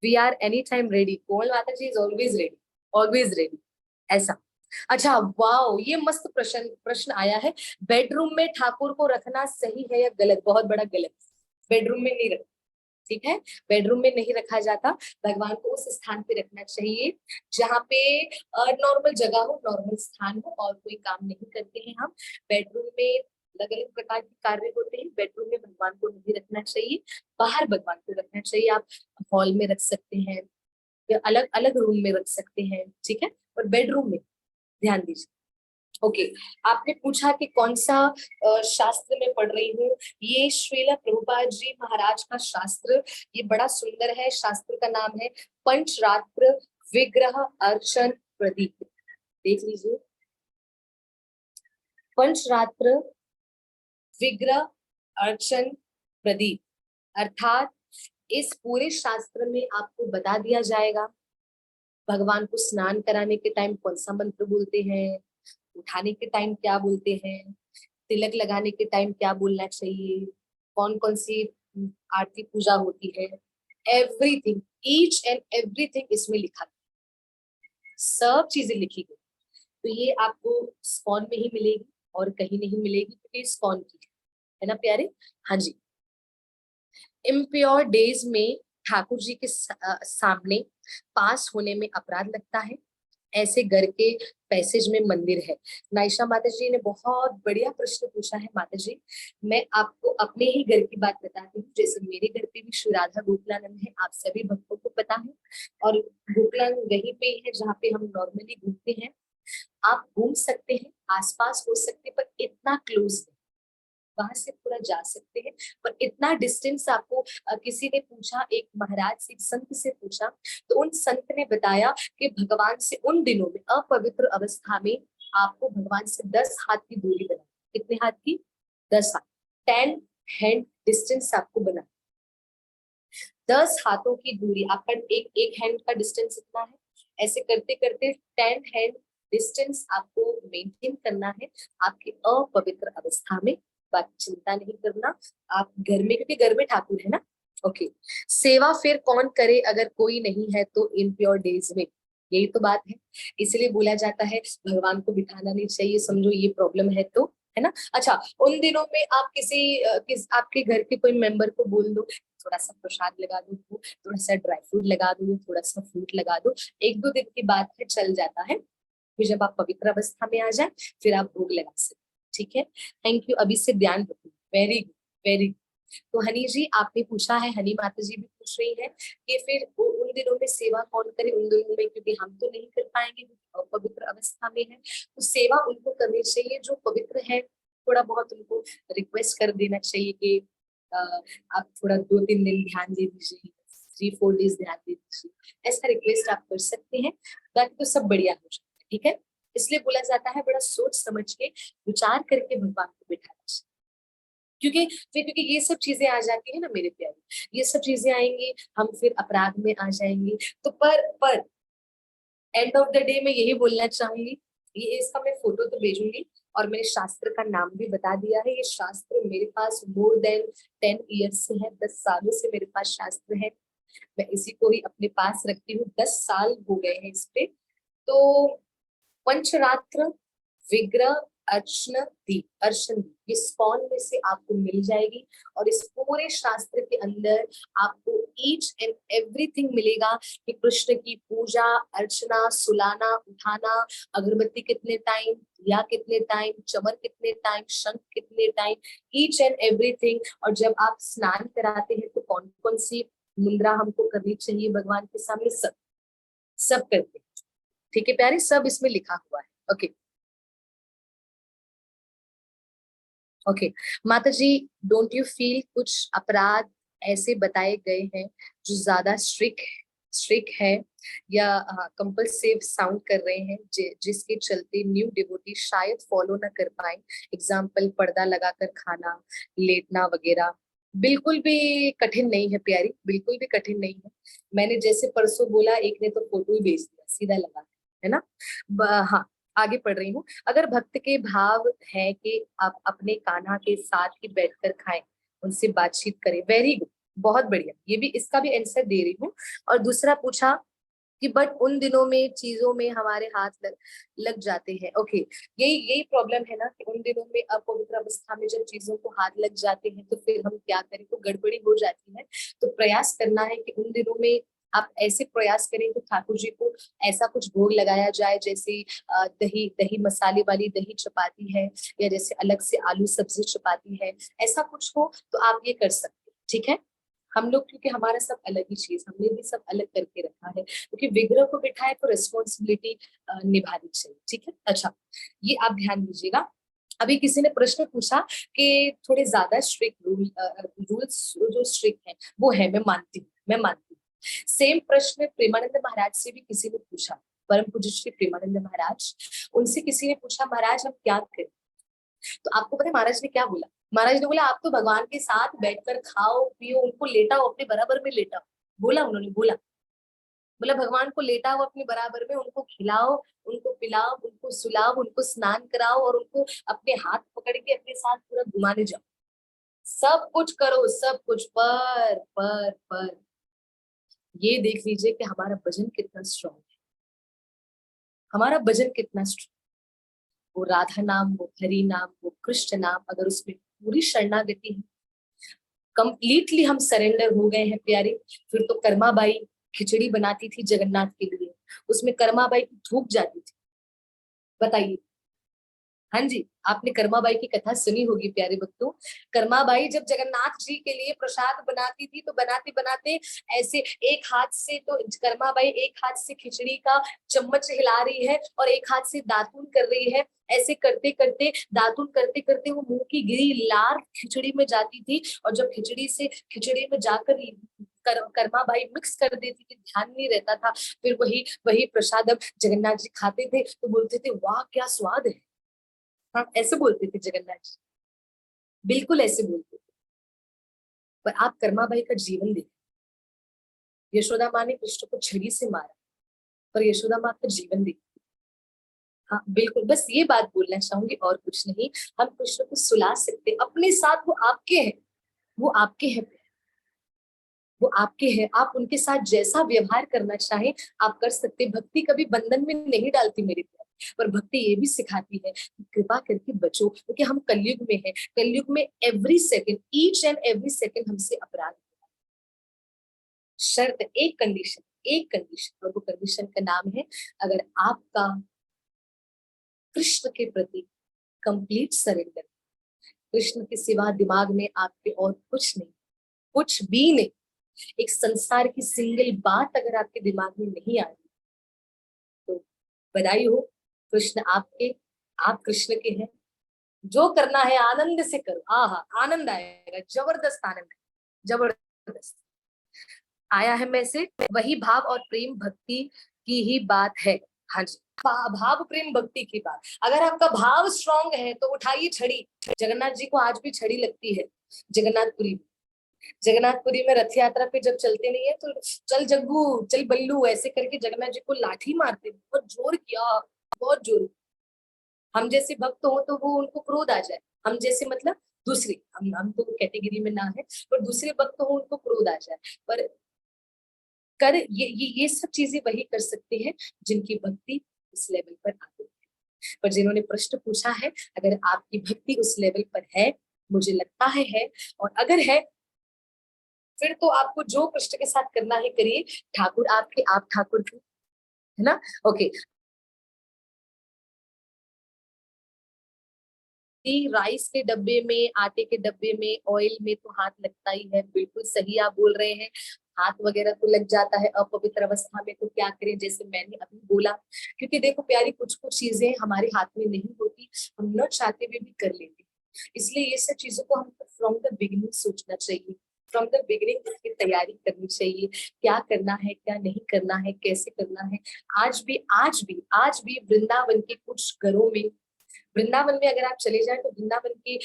We are anytime ready, Komal माता जी is always ready, always ready, ऐसा। अच्छा, वाओ, ये मस्त प्रश्न प्रश्न आया है। बेडरूम में ठाकुर को रखना सही है या गलत? बहुत बड़ा गलत, बेडरूम में नहीं रखना, ठीक है। बेडरूम में नहीं रखा जाता, भगवान को उस स्थान पे रखना चाहिए जहाँ पे नॉर्मल जगह हो, नॉर्मल स्थान हो, और कोई काम नहीं करते हैं हम। बेडरूम में अलग अलग प्रकार के कार्य होते हैं, बेडरूम में भगवान को नहीं रखना चाहिए, बाहर भगवान को रखना चाहिए। आप हॉल में रख सकते हैं या अलग अलग रूम में रख सकते हैं, ठीक है, और बेडरूम में ध्यान दीजिए। ओके, आपने पूछा कि कौन सा शास्त्र में पढ़ रही हूँ। ये श्रीला प्रभुपाद जी महाराज का शास्त्र, ये बड़ा सुंदर है। शास्त्र का नाम है पंचरात्र विग्रह अर्चन प्रदीप, देख लीजिए। पंचरात्र विग्रह अर्चन प्रदीप, अर्थात इस पूरे शास्त्र में आपको बता दिया जाएगा भगवान को स्नान कराने के टाइम कौन सा मंत्र बोलते हैं, उठाने के टाइम क्या बोलते हैं, तिलक लगाने के टाइम क्या बोलना चाहिए, कौन कौन सी आरती पूजा होती है, एवरीथिंग, ईच एंड एवरीथिंग इसमें लिखा है, सब चीजें लिखी गई। तो ये आपको स्कॉन में ही मिलेगी और कहीं नहीं मिलेगी, क्योंकि स्कॉन की है ना प्यारे। हाँ जी। इम्प्योर डेज में ठाकुर जी के सामने पास होने में अपराध लगता है, ऐसे घर के पैसेज में मंदिर है। नाइशा माता जी ने बहुत बढ़िया प्रश्न पूछा है माता जी। मैं आपको अपने ही घर की बात बताती हूँ। जैसे मेरे घर पे भी श्री राधा गोकुलानंद है, आप सभी भक्तों को पता है, और गोकुलानंद वहीं पे है जहाँ पे हम नॉर्मली घूमते हैं। आप घूम सकते हैं, आसपास हो सकते हैं, पर इतना क्लोज नहीं, वहां से पूरा जा सकते हैं पर इतना डिस्टेंस आपको किसी ने पूछा, एक महाराज से, एक संत से पूछा, तो उन संत ने बताया कि भगवान से उन दिनों में अपवित्र अवस्था में आपको भगवान से 10 हाथ की दूरी बना। कितने हाथ की? 10 हाथ, 10 हैंड डिस्टेंस आपको बना। 10 हाथों की दूरी, आपका एक एक हैंड का डिस्टेंस इतना है, ऐसे करते करते 10 हैंड डिस्टेंस आपको मेंटेन करना है आपकी अपवित्र अवस्था में। बाकी चिंता नहीं करना, आप घर में, क्योंकि घर में ठाकुर है ना। ओके। सेवा फिर कौन करे अगर कोई नहीं है तो इम्प्योर डेज में, यही तो बात है। इसलिए बोला जाता है भगवान को बिठाना नहीं चाहिए, समझो ये प्रॉब्लम है तो, है ना। अच्छा, उन दिनों में आप आपके घर के कोई मेंबर को बोल दो थोड़ा सा प्रसाद लगा दो, थोड़ा सा ड्राई फ्रूट लगा दो, थोड़ा सा फ्रूट लगा दो, 1-2 दिन की बात है, चल जाता है। फिर जब आप पवित्र अवस्था में आ जाए फिर आप भोग लगा सकते। ठीक है, थैंक यू, अभी से ध्यान रखो। Very good, very good. तो हनी जी आपने पूछा है, हनी माता जी भी पूछ रही है कि फिर उन दिनों में सेवा कौन करे, उन दिनों में, क्योंकि हम तो नहीं कर पाएंगे क्योंकि पवित्र अवस्था में है, तो सेवा उनको करनी चाहिए जो पवित्र है। थोड़ा बहुत उनको रिक्वेस्ट कर देना चाहिए कि आप थोड़ा 2-3 दिन ध्यान दे दीजिए, 3-4 डेज ध्यान दे दीजिए, ऐसा रिक्वेस्ट आप कर सकते हैं। बाकी तो सब बढ़िया हो जाता है। ठीक है, इसलिए बोला जाता है बड़ा सोच समझ के विचार करके भगवान को बिठाना चाहिए, क्योंकि ये सब चीजें आ जाती है ना मेरे प्यारे, ये सब चीजें आएंगी, हम फिर अपराध में आ जाएंगे। तो पर एंड ऑफ द डे मैं यही बोलना चाहूंगी, ये इसका मैं फोटो तो भेजूंगी और मैंने शास्त्र का नाम भी बता दिया है। ये शास्त्र मेरे पास मोर देन 10 ईयर्स से है, 10 सालों से मेरे पास शास्त्र है। मैं इसी को ही अपने पास रखती हूँ, 10 साल हो गए हैं इस पे। तो पंचरात्र विग्रह अर्चन दीप, अर्चन दीप, ये स्पॉन में से आपको मिल जाएगी और इस पूरे शास्त्र के अंदर आपको ईच एंड एवरीथिंग मिलेगा कि कृष्ण की पूजा अर्चना, सुलाना, उठाना, अगरबत्ती कितने टाइम, दिया कितने टाइम, चमर कितने टाइम, शंख कितने टाइम, ईच एंड एवरीथिंग। और जब आप स्नान कराते हैं तो कौन कौन सी मुद्रा हमको करनी चाहिए भगवान के सामने, सब सब करते हैं। ठीक है प्यारे, सब इसमें लिखा हुआ है। ओके ओके माता जी, डोंट यू फील कुछ अपराध ऐसे बताए गए हैं जो ज्यादा स्ट्रिक्ट है या कंपल्सिव साउंड कर रहे हैं, जिसके चलते न्यू डिवोटी शायद फॉलो ना कर पाए? एग्जाम्पल, पर्दा लगाकर खाना, लेटना वगैरह। बिल्कुल भी कठिन नहीं है प्यारी, बिल्कुल भी कठिन नहीं है। मैंने जैसे परसों बोला, एक ने तो फोटो ही भेज दिया सीधा लगा के, है ना। हाँ, आगे पढ़ रही हूँ। अगर भक्त के भाव है कि आप अपने कान्हा के साथ ही बैठकर खाएं, उनसे बातचीत करें, वेरी गुड, बहुत बढ़िया, ये भी, इसका भी आंसर दे रही हूँ। और दूसरा पूछा कि बट उन दिनों में चीजों में हमारे हाथ लग जाते हैं। ओके, यही यही प्रॉब्लम है ना कि उन दिनों में अपवित्र अवस्था में जब चीजों को हाथ लग जाते हैं तो फिर हम क्या करें, तो गड़बड़ी हो जाती है। तो प्रयास करना है कि उन दिनों में आप ऐसे प्रयास करें कि ठाकुर जी को ऐसा कुछ भोग लगाया जाए, जैसे दही दही मसाले वाली दही चपाती है, या जैसे अलग से आलू सब्जी चपाती है, ऐसा कुछ हो तो आप ये कर सकते हैं। ठीक है, हम लोग, क्योंकि हमारा सब अलग ही चीज, हमने भी सब अलग करके रखा है, क्योंकि विग्रह को बिठाए तो रिस्पॉन्सिबिलिटी निभानी चाहिए। ठीक है, अच्छा, ये आप ध्यान दीजिएगा। अभी किसी ने प्रश्न पूछा कि थोड़े ज्यादा स्ट्रिक्ट रूल्स जो स्ट्रिक्ट है, वो है, मैं मानती हूँ, मैं मानती हूँ। सेम प्रश्न प्रेमानंद महाराज से भी किसी ने पूछा, परम पूज्य श्री प्रेमानंद महाराज, उनसे किसी ने पूछा, महाराज हम क्या करें, तो आपको पता है महाराज ने क्या बोला? महाराज ने बोला आप तो भगवान के साथ बैठकर खाओ पियो, उनको लेटाओ, अपने बराबर में लेटाओ। बोला उन्होंने, बोला बोला भगवान को लेटाओ अपने बराबर में, उनको खिलाओ, उनको पिलाओ, उनको सुलाओ, उनको स्नान कराओ और उनको अपने हाथ पकड़ के अपने साथ पूरा घुमाने जाओ। सब कुछ करो, सब कुछ, पर ये देख लीजिए कि हमारा भजन कितना स्ट्रांग है, हमारा भजन कितना स्ट्रांग। वो राधा नाम, वो हरि नाम, वो कृष्ण नाम, अगर उसमें पूरी शरणागति है, कंप्लीटली हम सरेंडर हो गए हैं प्यारे, फिर तो कर्माबाई खिचड़ी बनाती थी जगन्नाथ के लिए, उसमें कर्माबाई की धूप जाती थी। बताइए, हाँ जी, आपने कर्माबाई की कथा सुनी होगी प्यारे भक्तों। कर्माबाई जब जगन्नाथ जी के लिए प्रसाद बनाती थी तो बनाते बनाते ऐसे एक हाथ से, तो कर्माबाई एक हाथ से खिचड़ी का चम्मच हिला रही है और एक हाथ से दातून कर रही है। ऐसे करते करते, दातून करते करते वो मुंह की गिरी लार खिचड़ी में जाती थी, और जब खिचड़ी में जाकर कर्माबाई मिक्स कर देती थी, ध्यान नहीं रहता था। फिर वही वही प्रसाद जगन्नाथ जी खाते थे तो बोलते थे वाह क्या स्वाद है। हाँ, ऐसे बोलते थे जगन्नाथ जी, बिल्कुल ऐसे बोलते थे। पर आप कर्माबाई का जीवन देखिए, यशोदा माँ ने कृष्ण को छड़ी से मारा, पर यशोदा माँ का जीवन देखिए। हाँ बिल्कुल, बस ये बात बोलना चाहूंगी और कुछ नहीं। हम कृष्ण को सुला सकते अपने साथ, वो आपके हैं, वो आपके हैं, वो आपके हैं। आप उनके साथ जैसा व्यवहार करना चाहें आप कर सकते। भक्ति कभी बंधन में नहीं डालती मेरे प्यारे, पर भक्ति ये भी सिखाती है कि कृपा करके बचो, क्योंकि हम कलयुग में हैं। कलयुग में every second, each and every second हमसे अपराध। शर्त, एक कंडीशन, और वो कंडीशन का नाम है अगर आपका कृष्ण के प्रति कंप्लीट सरेंडर, कृष्ण के सिवा दिमाग में आपके और कुछ नहीं, कुछ भी नहीं, एक संसार की सिंगल बात अगर आपके दिमाग में नहीं आ रही तो बधाई हो, कृष्ण आपके, आप कृष्ण के हैं। जो करना है आनंद से करो, आहा आनंद आएगा, जबरदस्त आनंद है, जबरदस्त आया है मैसेज। वही भाव और प्रेम भक्ति की ही बात है। हाँ जी, भाव प्रेम भक्ति की बात। अगर आपका भाव स्ट्रांग है तो उठाइए छड़ी। जगन्नाथ जी को आज भी छड़ी लगती है जगन्नाथपुरी में। जगन्नाथपुरी में रथ यात्रा पे जब चलते नहीं है तो चल जग्गू चल बल्लू ऐसे करके जगन्नाथ जी को लाठी मारते, बहुत जोर किया, बहुत जोर। हम जैसे भक्त हो तो वो उनको क्रोध आ जाए, हम जैसे मतलब दूसरे, हम तो कैटेगरी में ना है, पर दूसरे भक्त हो उनको क्रोध आ जाए। पर कर ये सब चीजें वही कर सकते हैं जिनकी भक्ति उस लेवल पर आती है। पर जिन्होंने प्रश्न पूछा है, अगर आपकी भक्ति उस लेवल पर है, मुझे लगता है, और अगर है फिर तो आपको जो कृष्ण के साथ करना है करिए। ठाकुर आपके, आप ठाकुर के, है ना? ओके। राइस के डब्बे में, आटे के डब्बे में, ऑयल में तो हाथ लगता ही है, बिल्कुल सही आप बोल रहे हैं। हाथ वगैरह तो लग जाता है अपवित्र अवस्था में, तो क्या करें, जैसे मैंने अभी बोला। क्योंकि देखो प्यारी, कुछ कुछ चीजें हमारे हाथ में नहीं होती, हम न चाहते हुए भी कर लेते, इसलिए ये सब चीजों को हमको फ्रॉम द बिगिनिंग सोचना चाहिए, फ्रॉम द बिगिनिंग इसकी तैयारी करनी चाहिए, क्या करना है क्या नहीं करना है, कैसे करना है। आज भी वृंदावन के कुछ घरों में, वृंदावन में अगर आप चले जाए तो वृंदावन के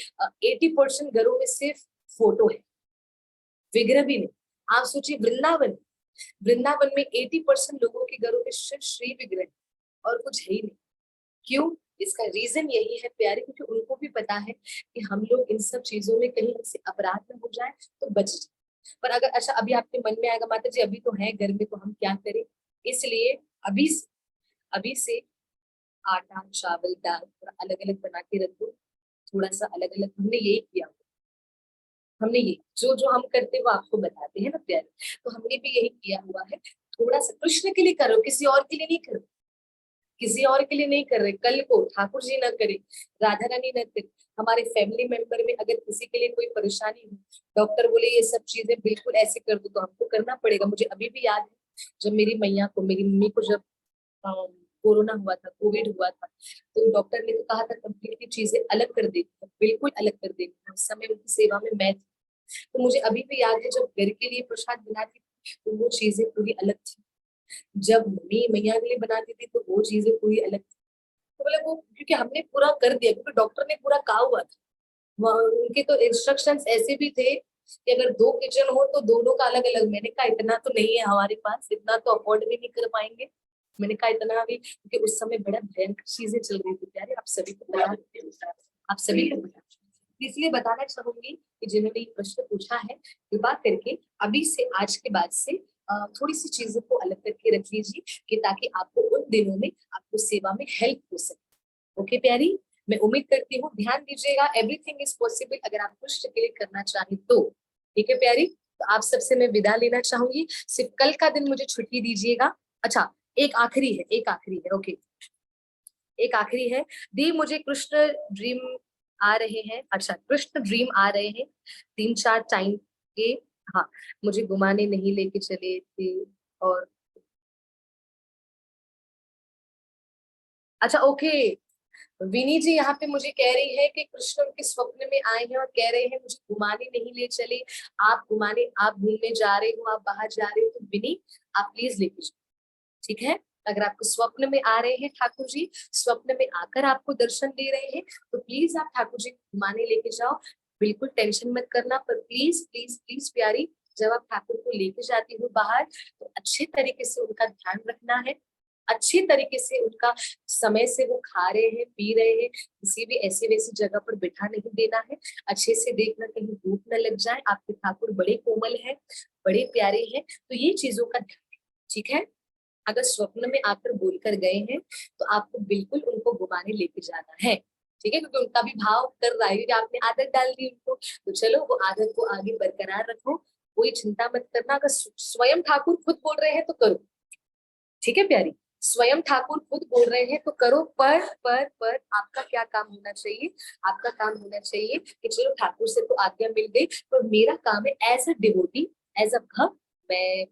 80% घरों में सिर्फ फोटो है, विग्रह भी नहीं। आप सोचिए वृंदावन में 80% लोगों के घरों में सिर्फ श्री विग्रह है और कुछ है ही नहीं। क्यों? इसका रीजन यही है प्यारे, क्योंकि उनको भी पता है कि हम लोग इन सब चीजों में कहीं हमसे अपराध न हो जाए तो बच जाए। पर अगर अच्छा, अभी आपके मन में आएगा माता जी अभी तो है घर में तो हम क्या करें, इसलिए अभी से आटा चावल दाल थोड़ा अलग अलग बना के रख दो, थोड़ा सा अलग अलग। हमने यही किया, हमने ये जो जो हम करते वो आपको बताते हैं ना प्यारे, तो हमने भी यही किया हुआ है। थोड़ा सा कृष्ण के लिए करो, किसी और के लिए नहीं करो, किसी और के लिए नहीं कर रहे। कल को ठाकुर जी न करे, राधा रानी न करे, हमारे फैमिली मेंबर में अगर किसी के लिए कोई परेशानी हो, डॉक्टर बोले ये सब चीजें बिल्कुल ऐसे कर दो, तो हमको करना पड़ेगा। मुझे अभी भी याद है जब मेरी मैया को, मेरी मम्मी को जब कोरोना हुआ था, कोविड हुआ था, तो डॉक्टर ने तो कहा था कंप्लीटली चीजें अलग कर देनी है, बिल्कुल अलग कर देनी है। उस समय उनकी सेवा में मैं थी, तो मुझे अभी भी याद है जब घर के लिए प्रसाद बनाती थी तो वो चीजें पूरी अलग थी, जब मम्मी मैया के लिए बनाती थी तो वो चीजें पूरी अलग थी। तो बोले वो क्योंकि हमने पूरा कर दिया, क्योंकि डॉक्टर ने पूरा कहा हुआ था, उनके तो इंस्ट्रक्शंस ऐसे भी थे कि अगर 2 किचन हो तो दोनों का अलग अलग। मैंने कहा इतना तो नहीं है हमारे पास, इतना तो अफोर्ड भी नहीं कर पाएंगे। मैंने कहा इतना भी, क्योंकि उस समय बड़ा भयंकर चीजें चल रही थी प्यारे, आप सभी को पता है, आप सभी को पता है। इसलिए बताना चाहूंगी कि जिन्होंने ये प्रश्न पूछा है, कृपा करके अभी से, आज के बाद से थोड़ी सी चीजों को अलग करके रख लीजिए, कि ताकि आपको उन दिनों में आपको सेवा में हेल्प हो सके। ओके प्यारी, मैं उम्मीद करती हूँ, ध्यान दीजिएगा, एवरीथिंग इज पॉसिबल अगर आप कृष्ण के लिए करना चाहें तो। ठीक है प्यारी, तो आप सबसे मैं विदा लेना चाहूंगी, सिर्फ कल का दिन मुझे छुट्टी दीजिएगा। अच्छा, एक आखिरी है, एक आखिरी है, ओके, एक आखिरी है। दी मुझे कृष्ण ड्रीम आ रहे हैं, अच्छा कृष्ण ड्रीम आ रहे हैं 3-4 टाइम के, हाँ मुझे घुमाने नहीं लेके चले थे, और अच्छा ओके, विनी जी यहाँ पे मुझे कह रही है कि कृष्ण उनके स्वप्न में आए हैं और कह रहे हैं मुझे घुमाने नहीं ले चले, आप घुमाने, आप घूमने जा रहे हो, आप बाहर जा रहे हो, तो विनी आप प्लीज लेके जाओ। ठीक है, अगर आपको स्वप्न में आ रहे हैं ठाकुर जी, स्वप्न में आकर आपको दर्शन दे रहे हैं, तो प्लीज आप ठाकुर जी को घुमाने लेके जाओ। बिल्कुल टेंशन मत करना, पर प्लीज प्लीज प्लीज प्यारी, जब आप ठाकुर को लेके जाती हो बाहर, तो अच्छे तरीके से उनका ध्यान रखना है, अच्छे तरीके से उनका, समय से वो खा रहे हैं पी रहे हैं, किसी भी ऐसी वैसी जगह पर बिठा नहीं देना है। अच्छे से देखना कहीं धूप न लग जाए, आपके ठाकुर बड़े कोमल हैं, बड़े प्यारे हैं, तो ये चीजों का ध्यान, ठीक है। अगर स्वप्न में आकर बोलकर गए हैं, तो आपको बिल्कुल उनको घुमाने लेके जाना है, ठीक है, क्योंकि उनका भी भाव कर रहा है, क्योंकि आपने आदत डाल दी उनको, तो चलो वो आदत को आगे बरकरार रखो, कोई चिंता मत करना। अगर स्वयं ठाकुर खुद बोल रहे हैं तो करो, ठीक है प्यारी, स्वयं ठाकुर खुद बोल रहे हैं तो करो, पर आपका क्या काम होना चाहिए, आपका काम होना चाहिए कि चलो ठाकुर से तो आज्ञा मिल गई, पर मेरा काम है as a devotee, as a bhakt, मैं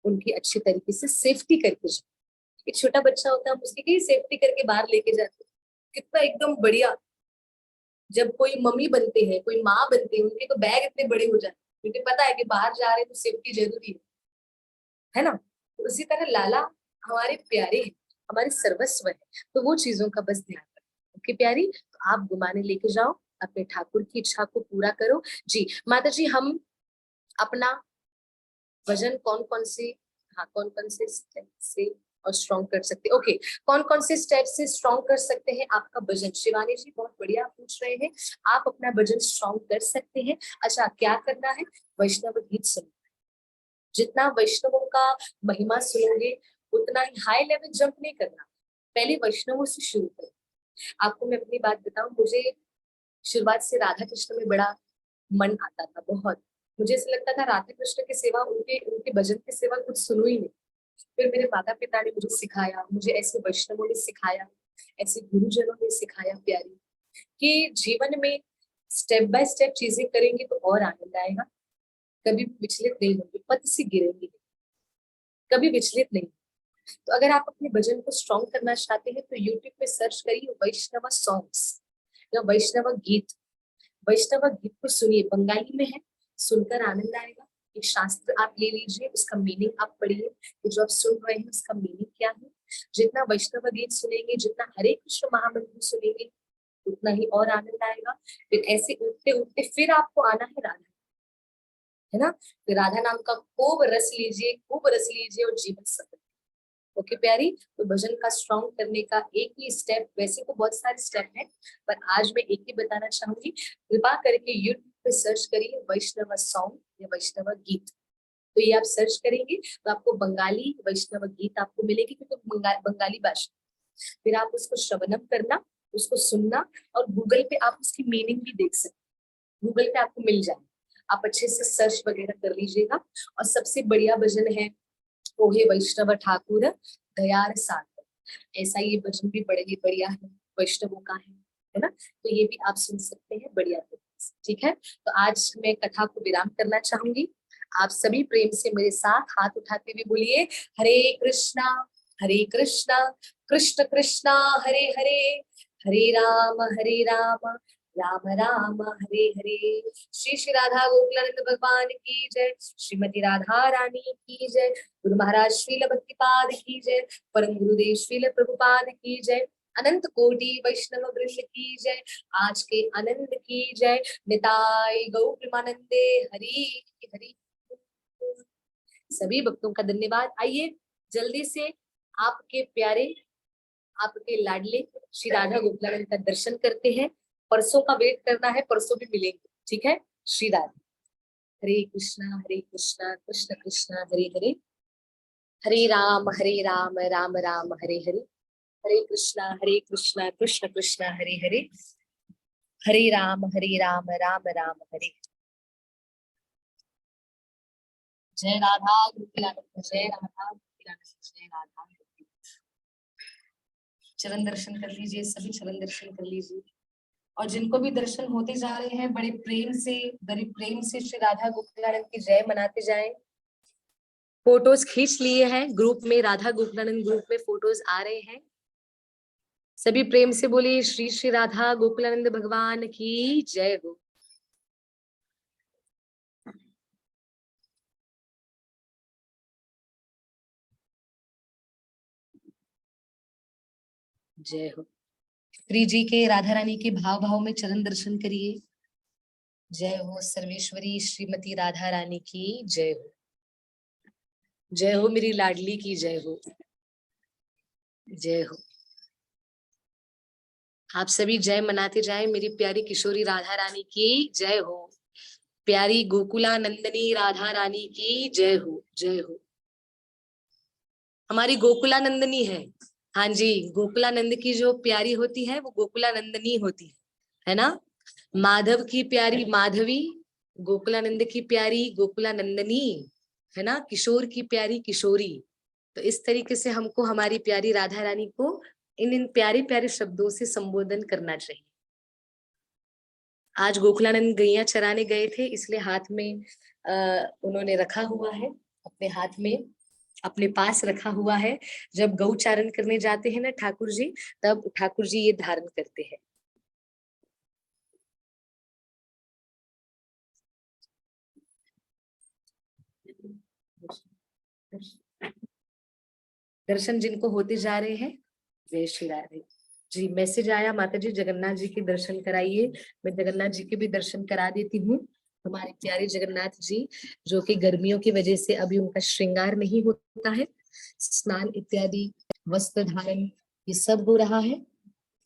उनकी अच्छी तरीके से सेफ्टी करके जाऊं। एक छोटा बच्चा होता है, हम उसकी कहीं सेफ्टी करके बाहर लेके जाते हैं, कितना एकदम बढ़िया। जब कोई मम्मी बनते हैं, कोई माँ बनते हैं, उनके तो बैग इतने बड़े हो जाते हैं, क्योंकि पता है कि बाहर जा रहे हैं तो सेफ्टी जरूरी है ना। तो उसी तरह लाला हमारे प्यारे हैं, हमारे सर्वस्व है, तो वो चीजों का बस ध्यान रखें। ओके प्यारी, तो आप घुमाने लेके जाओ, अपने ठाकुर की इच्छा को पूरा करो। जी माता जी, हम अपना वजन कौन कौन से, हाँ कौन कौन से स्टेप से और स्ट्रॉन्ग कर सकते हैं, ओके, कौन कौन से स्टेप से स्ट्रॉन्ग कर सकते हैं आपका वजन, शिवानी जी बहुत बढ़िया पूछ रहे हैं, आप अपना वजन स्ट्रॉन्ग कर सकते हैं। अच्छा क्या करना है, वैष्णव गीत सुनो, जितना वैष्णवों का महिमा सुनोगे उतना ही हाई लेवल जंप नहीं करना, पहले वैष्णवों से शुरू करो। आपको मैं अपनी बात बताऊं, मुझे शुरुआत से राधा कृष्ण में बड़ा मन आता था, बहुत, मुझे ऐसा लगता था राधा कृष्ण के सिवा, उनके उनके भजन के सिवा कुछ सुनो ही नहीं। फिर मेरे माता पिता ने मुझे सिखाया, मुझे ऐसे वैष्णवों ने सिखाया, ऐसे गुरुजनों ने सिखाया प्यारी, कि जीवन में स्टेप बाय स्टेप चीजें करेंगे तो और आनंद आएगा, कभी विचलित नहीं होंगे, पथ से गिरेंगे, कभी विचलित नहीं। तो अगर आप अपने भजन को स्ट्रॉन्ग करना चाहते हैं, तो यूट्यूब पे सर्च करिए वैष्णव सॉन्ग्स या वैष्णव गीत, वैष्णव गीत को सुनिए, बंगाली में है, सुनकर आनंद आएगा। एक शास्त्र आप ले लीजिए, उसका मीनिंग आप पढ़िए कि जो आप सुन रहे हैं उसका मीनिंग क्या है। जितना वैष्णव गीत सुनेंगे, जितना हरे कृष्ण महामंत्र सुनेंगे, उतना ही और आनंद आएगा। फिर ऐसे उठते उठते फिर आपको आना है राधा, है ना, फिर राधा नाम का खूब रस लीजिए, खूब रस लीजिए और जीवन सफल। ओके प्यारी, तो भजन का स्ट्रॉन्ग करने का एक ही स्टेप, वैसे तो बहुत सारे स्टेप हैं, पर आज मैं एक ही बताना चाहूंगी, कृपा करके यूट्यूब पे सर्च करिए वैष्णव सॉन्ग या वैष्णव गीत, तो ये आप सर्च करेंगे तो आपको बंगाली वैष्णव गीत आपको मिलेगी, क्योंकि बंगाली भाषा, फिर आप उसको श्रवणम करना, उसको सुनना, और गूगल पे आप उसकी मीनिंग भी देख सकते, गूगल पे आपको मिल जाए, आप अच्छे से सर्च वगैरह कर लीजिएगा। और सबसे बढ़िया भजन है ओहे वैष्णव ठाकुर दयार सागर, ऐसा ये भजन भी बड़े ही बढ़िया है, वैष्णवों का है ना, तो ये भी आप सुन सकते हैं बढ़िया तरीके से, ठीक है। तो आज मैं कथा को विराम करना चाहूंगी, आप सभी प्रेम से मेरे साथ हाथ उठाते हुए बोलिए हरे कृष्णा कृष्ण कृष्णा हरे हरे, हरे राम राम राम हरे हरे। श्री श्री राधा गोकुलानंद भगवान की जय, श्रीमती राधा रानी की जय, गुरु महाराज श्रील भक्तिपाद की जय, परम गुरुदेव श्रील प्रभुपाद की जय। अनंत कोटि वैष्णव वृष की जय। आज के आनंद की जय। निताय गौ प्रेमानंदे हरि हरि। सभी भक्तों का धन्यवाद। आइए जल्दी से आपके प्यारे, आपके लाडले श्री राधा गोकुलानंद का दर्शन करते हैं। परसों का वेट करना है, परसों भी मिलेंगे, ठीक है। श्री राधा। हरे कृष्णा कृष्ण कृष्ण हरे हरे, हरे राम राम राम हरे हरे, हरे कृष्णा कृष्ण कृष्ण हरे हरे, हरे राम राम राम हरे। जय राधा गोकुलानंद, जय राधा गोकुलानंद, जय राधा। चरण दर्शन कर लीजिए, सभी चरण दर्शन कर लीजिए। और जिनको भी दर्शन होते जा रहे हैं, बड़े प्रेम से श्री राधा गोकुलानंद की जय मनाते जाएं। फोटोज खींच लिए हैं ग्रुप में, राधा गोकुलानंद ग्रुप में फोटोज आ रहे हैं। सभी प्रेम से बोलिए श्री श्री राधा गोकुलानंद भगवान की जय हो। जय हो। श्री जी के, राधा रानी के भाव भाव में चरण दर्शन करिए। जय हो सर्वेश्वरी श्रीमती राधा रानी की जय हो। जय हो मेरी लाडली की जय हो। जय हो। आप सभी जय मनाते जाएं। मेरी प्यारी किशोरी राधा रानी की जय हो। प्यारी गोकुला नंदनी राधा रानी की जय हो। जय हो। हमारी गोकुला नंदनी है। हाँ जी, गोकुला नंद की जो प्यारी होती है वो गोकुला नंदनी होती है ना। माधव की प्यारी माधवी, गोकुलानंद की प्यारी गोकुला नंदनी, है ना। किशोर की प्यारी किशोरी। तो इस तरीके से हमको हमारी प्यारी राधा रानी को इन प्यारे प्यारे शब्दों से संबोधन करना चाहिए। आज गोकुलानंद गैया चराने गए थे, इसलिए हाथ में उन्होंने रखा हुआ है, अपने हाथ में अपने पास रखा हुआ है। जब गौचारण करने जाते हैं ना ठाकुर जी, तब ठाकुर जी ये धारण करते हैं। दर्शन जिनको होते जा रहे हैं, जय श्री राधे। जी मैसेज आया, माता जी जगन्नाथ जी के दर्शन कराइए। मैं जगन्नाथ जी के भी दर्शन करा देती हूँ। हमारे प्यारे जगन्नाथ जी, जो कि गर्मियों की वजह से अभी उनका श्रृंगार नहीं होता है, स्नान इत्यादि वस्त्र धारण ये सब हो रहा है।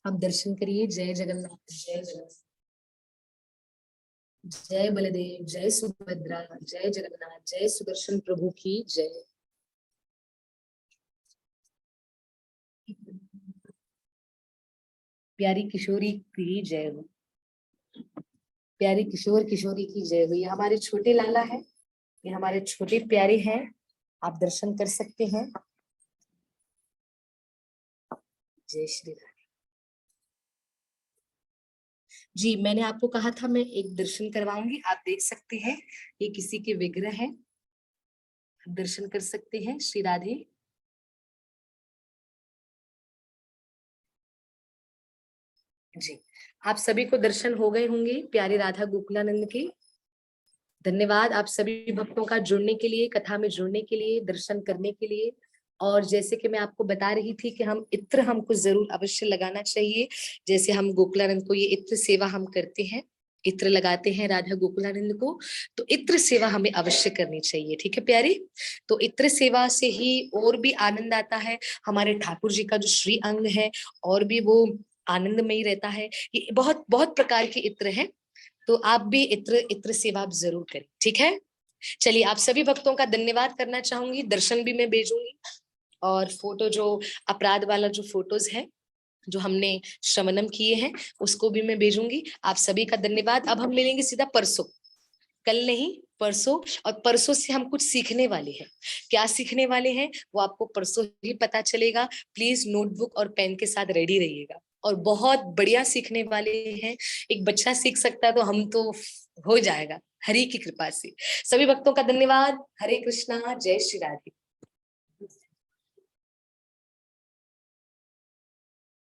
आप दर्शन करिए। जय जगन्नाथ, जय जगन्नाथ, जय बलदेव, जय सुभद्रा, जय जगन्नाथ, जय सुदर्शन प्रभु की जय। प्यारी किशोरी की जय हो। प्यारी किशोर किशोरी की जय हो। ये हमारे छोटे लाला है, ये हमारे छोटे प्यारे हैं। आप दर्शन कर सकते हैं। जय श्री राम। जी मैंने आपको कहा था मैं एक दर्शन करवाऊंगी, आप देख सकते हैं ये किसी के विग्रह है, दर्शन कर सकते हैं। श्री राधे। जी आप सभी को दर्शन हो गए होंगे प्यारे राधा गोकुलानंद के। धन्यवाद आप सभी भक्तों का जुड़ने के लिए, कथा में जुड़ने के लिए, दर्शन करने के लिए। और जैसे कि मैं आपको बता रही थी कि हम इत्र हमको जरूर अवश्य लगाना चाहिए। जैसे हम गोकुलानंद को ये इत्र सेवा हम करते हैं, इत्र लगाते हैं राधा गोकुलानंद को, तो इत्र सेवा हमें अवश्य करनी चाहिए। ठीक है प्यारी। तो इत्र सेवा से ही और भी आनंद आता है। हमारे ठाकुर जी का जो श्री अंग है और भी वो आनंदमयी रहता है। ये बहुत बहुत प्रकार के इत्र हैं, तो आप भी इत्र इत्र सेवा आप जरूर करें। ठीक है। चलिए आप सभी भक्तों का धन्यवाद करना चाहूंगी। दर्शन भी मैं भेजूंगी, और फोटो जो अपराध वाला जो फोटोज है जो हमने श्रवणम किए हैं उसको भी मैं भेजूंगी। आप सभी का धन्यवाद। अब हम मिलेंगे सीधा परसों, कल नहीं परसों। और परसों से हम कुछ सीखने वाले हैं। क्या सीखने वाले हैं वो आपको परसों ही पता चलेगा। प्लीज नोटबुक और पेन के साथ रेडी रहिएगा। और बहुत बढ़िया सीखने वाले हैं। एक बच्चा सीख सकता है तो हम तो हो जाएगा हरि की कृपा से। सभी भक्तों का धन्यवाद। हरे कृष्णा, जय श्री राधे।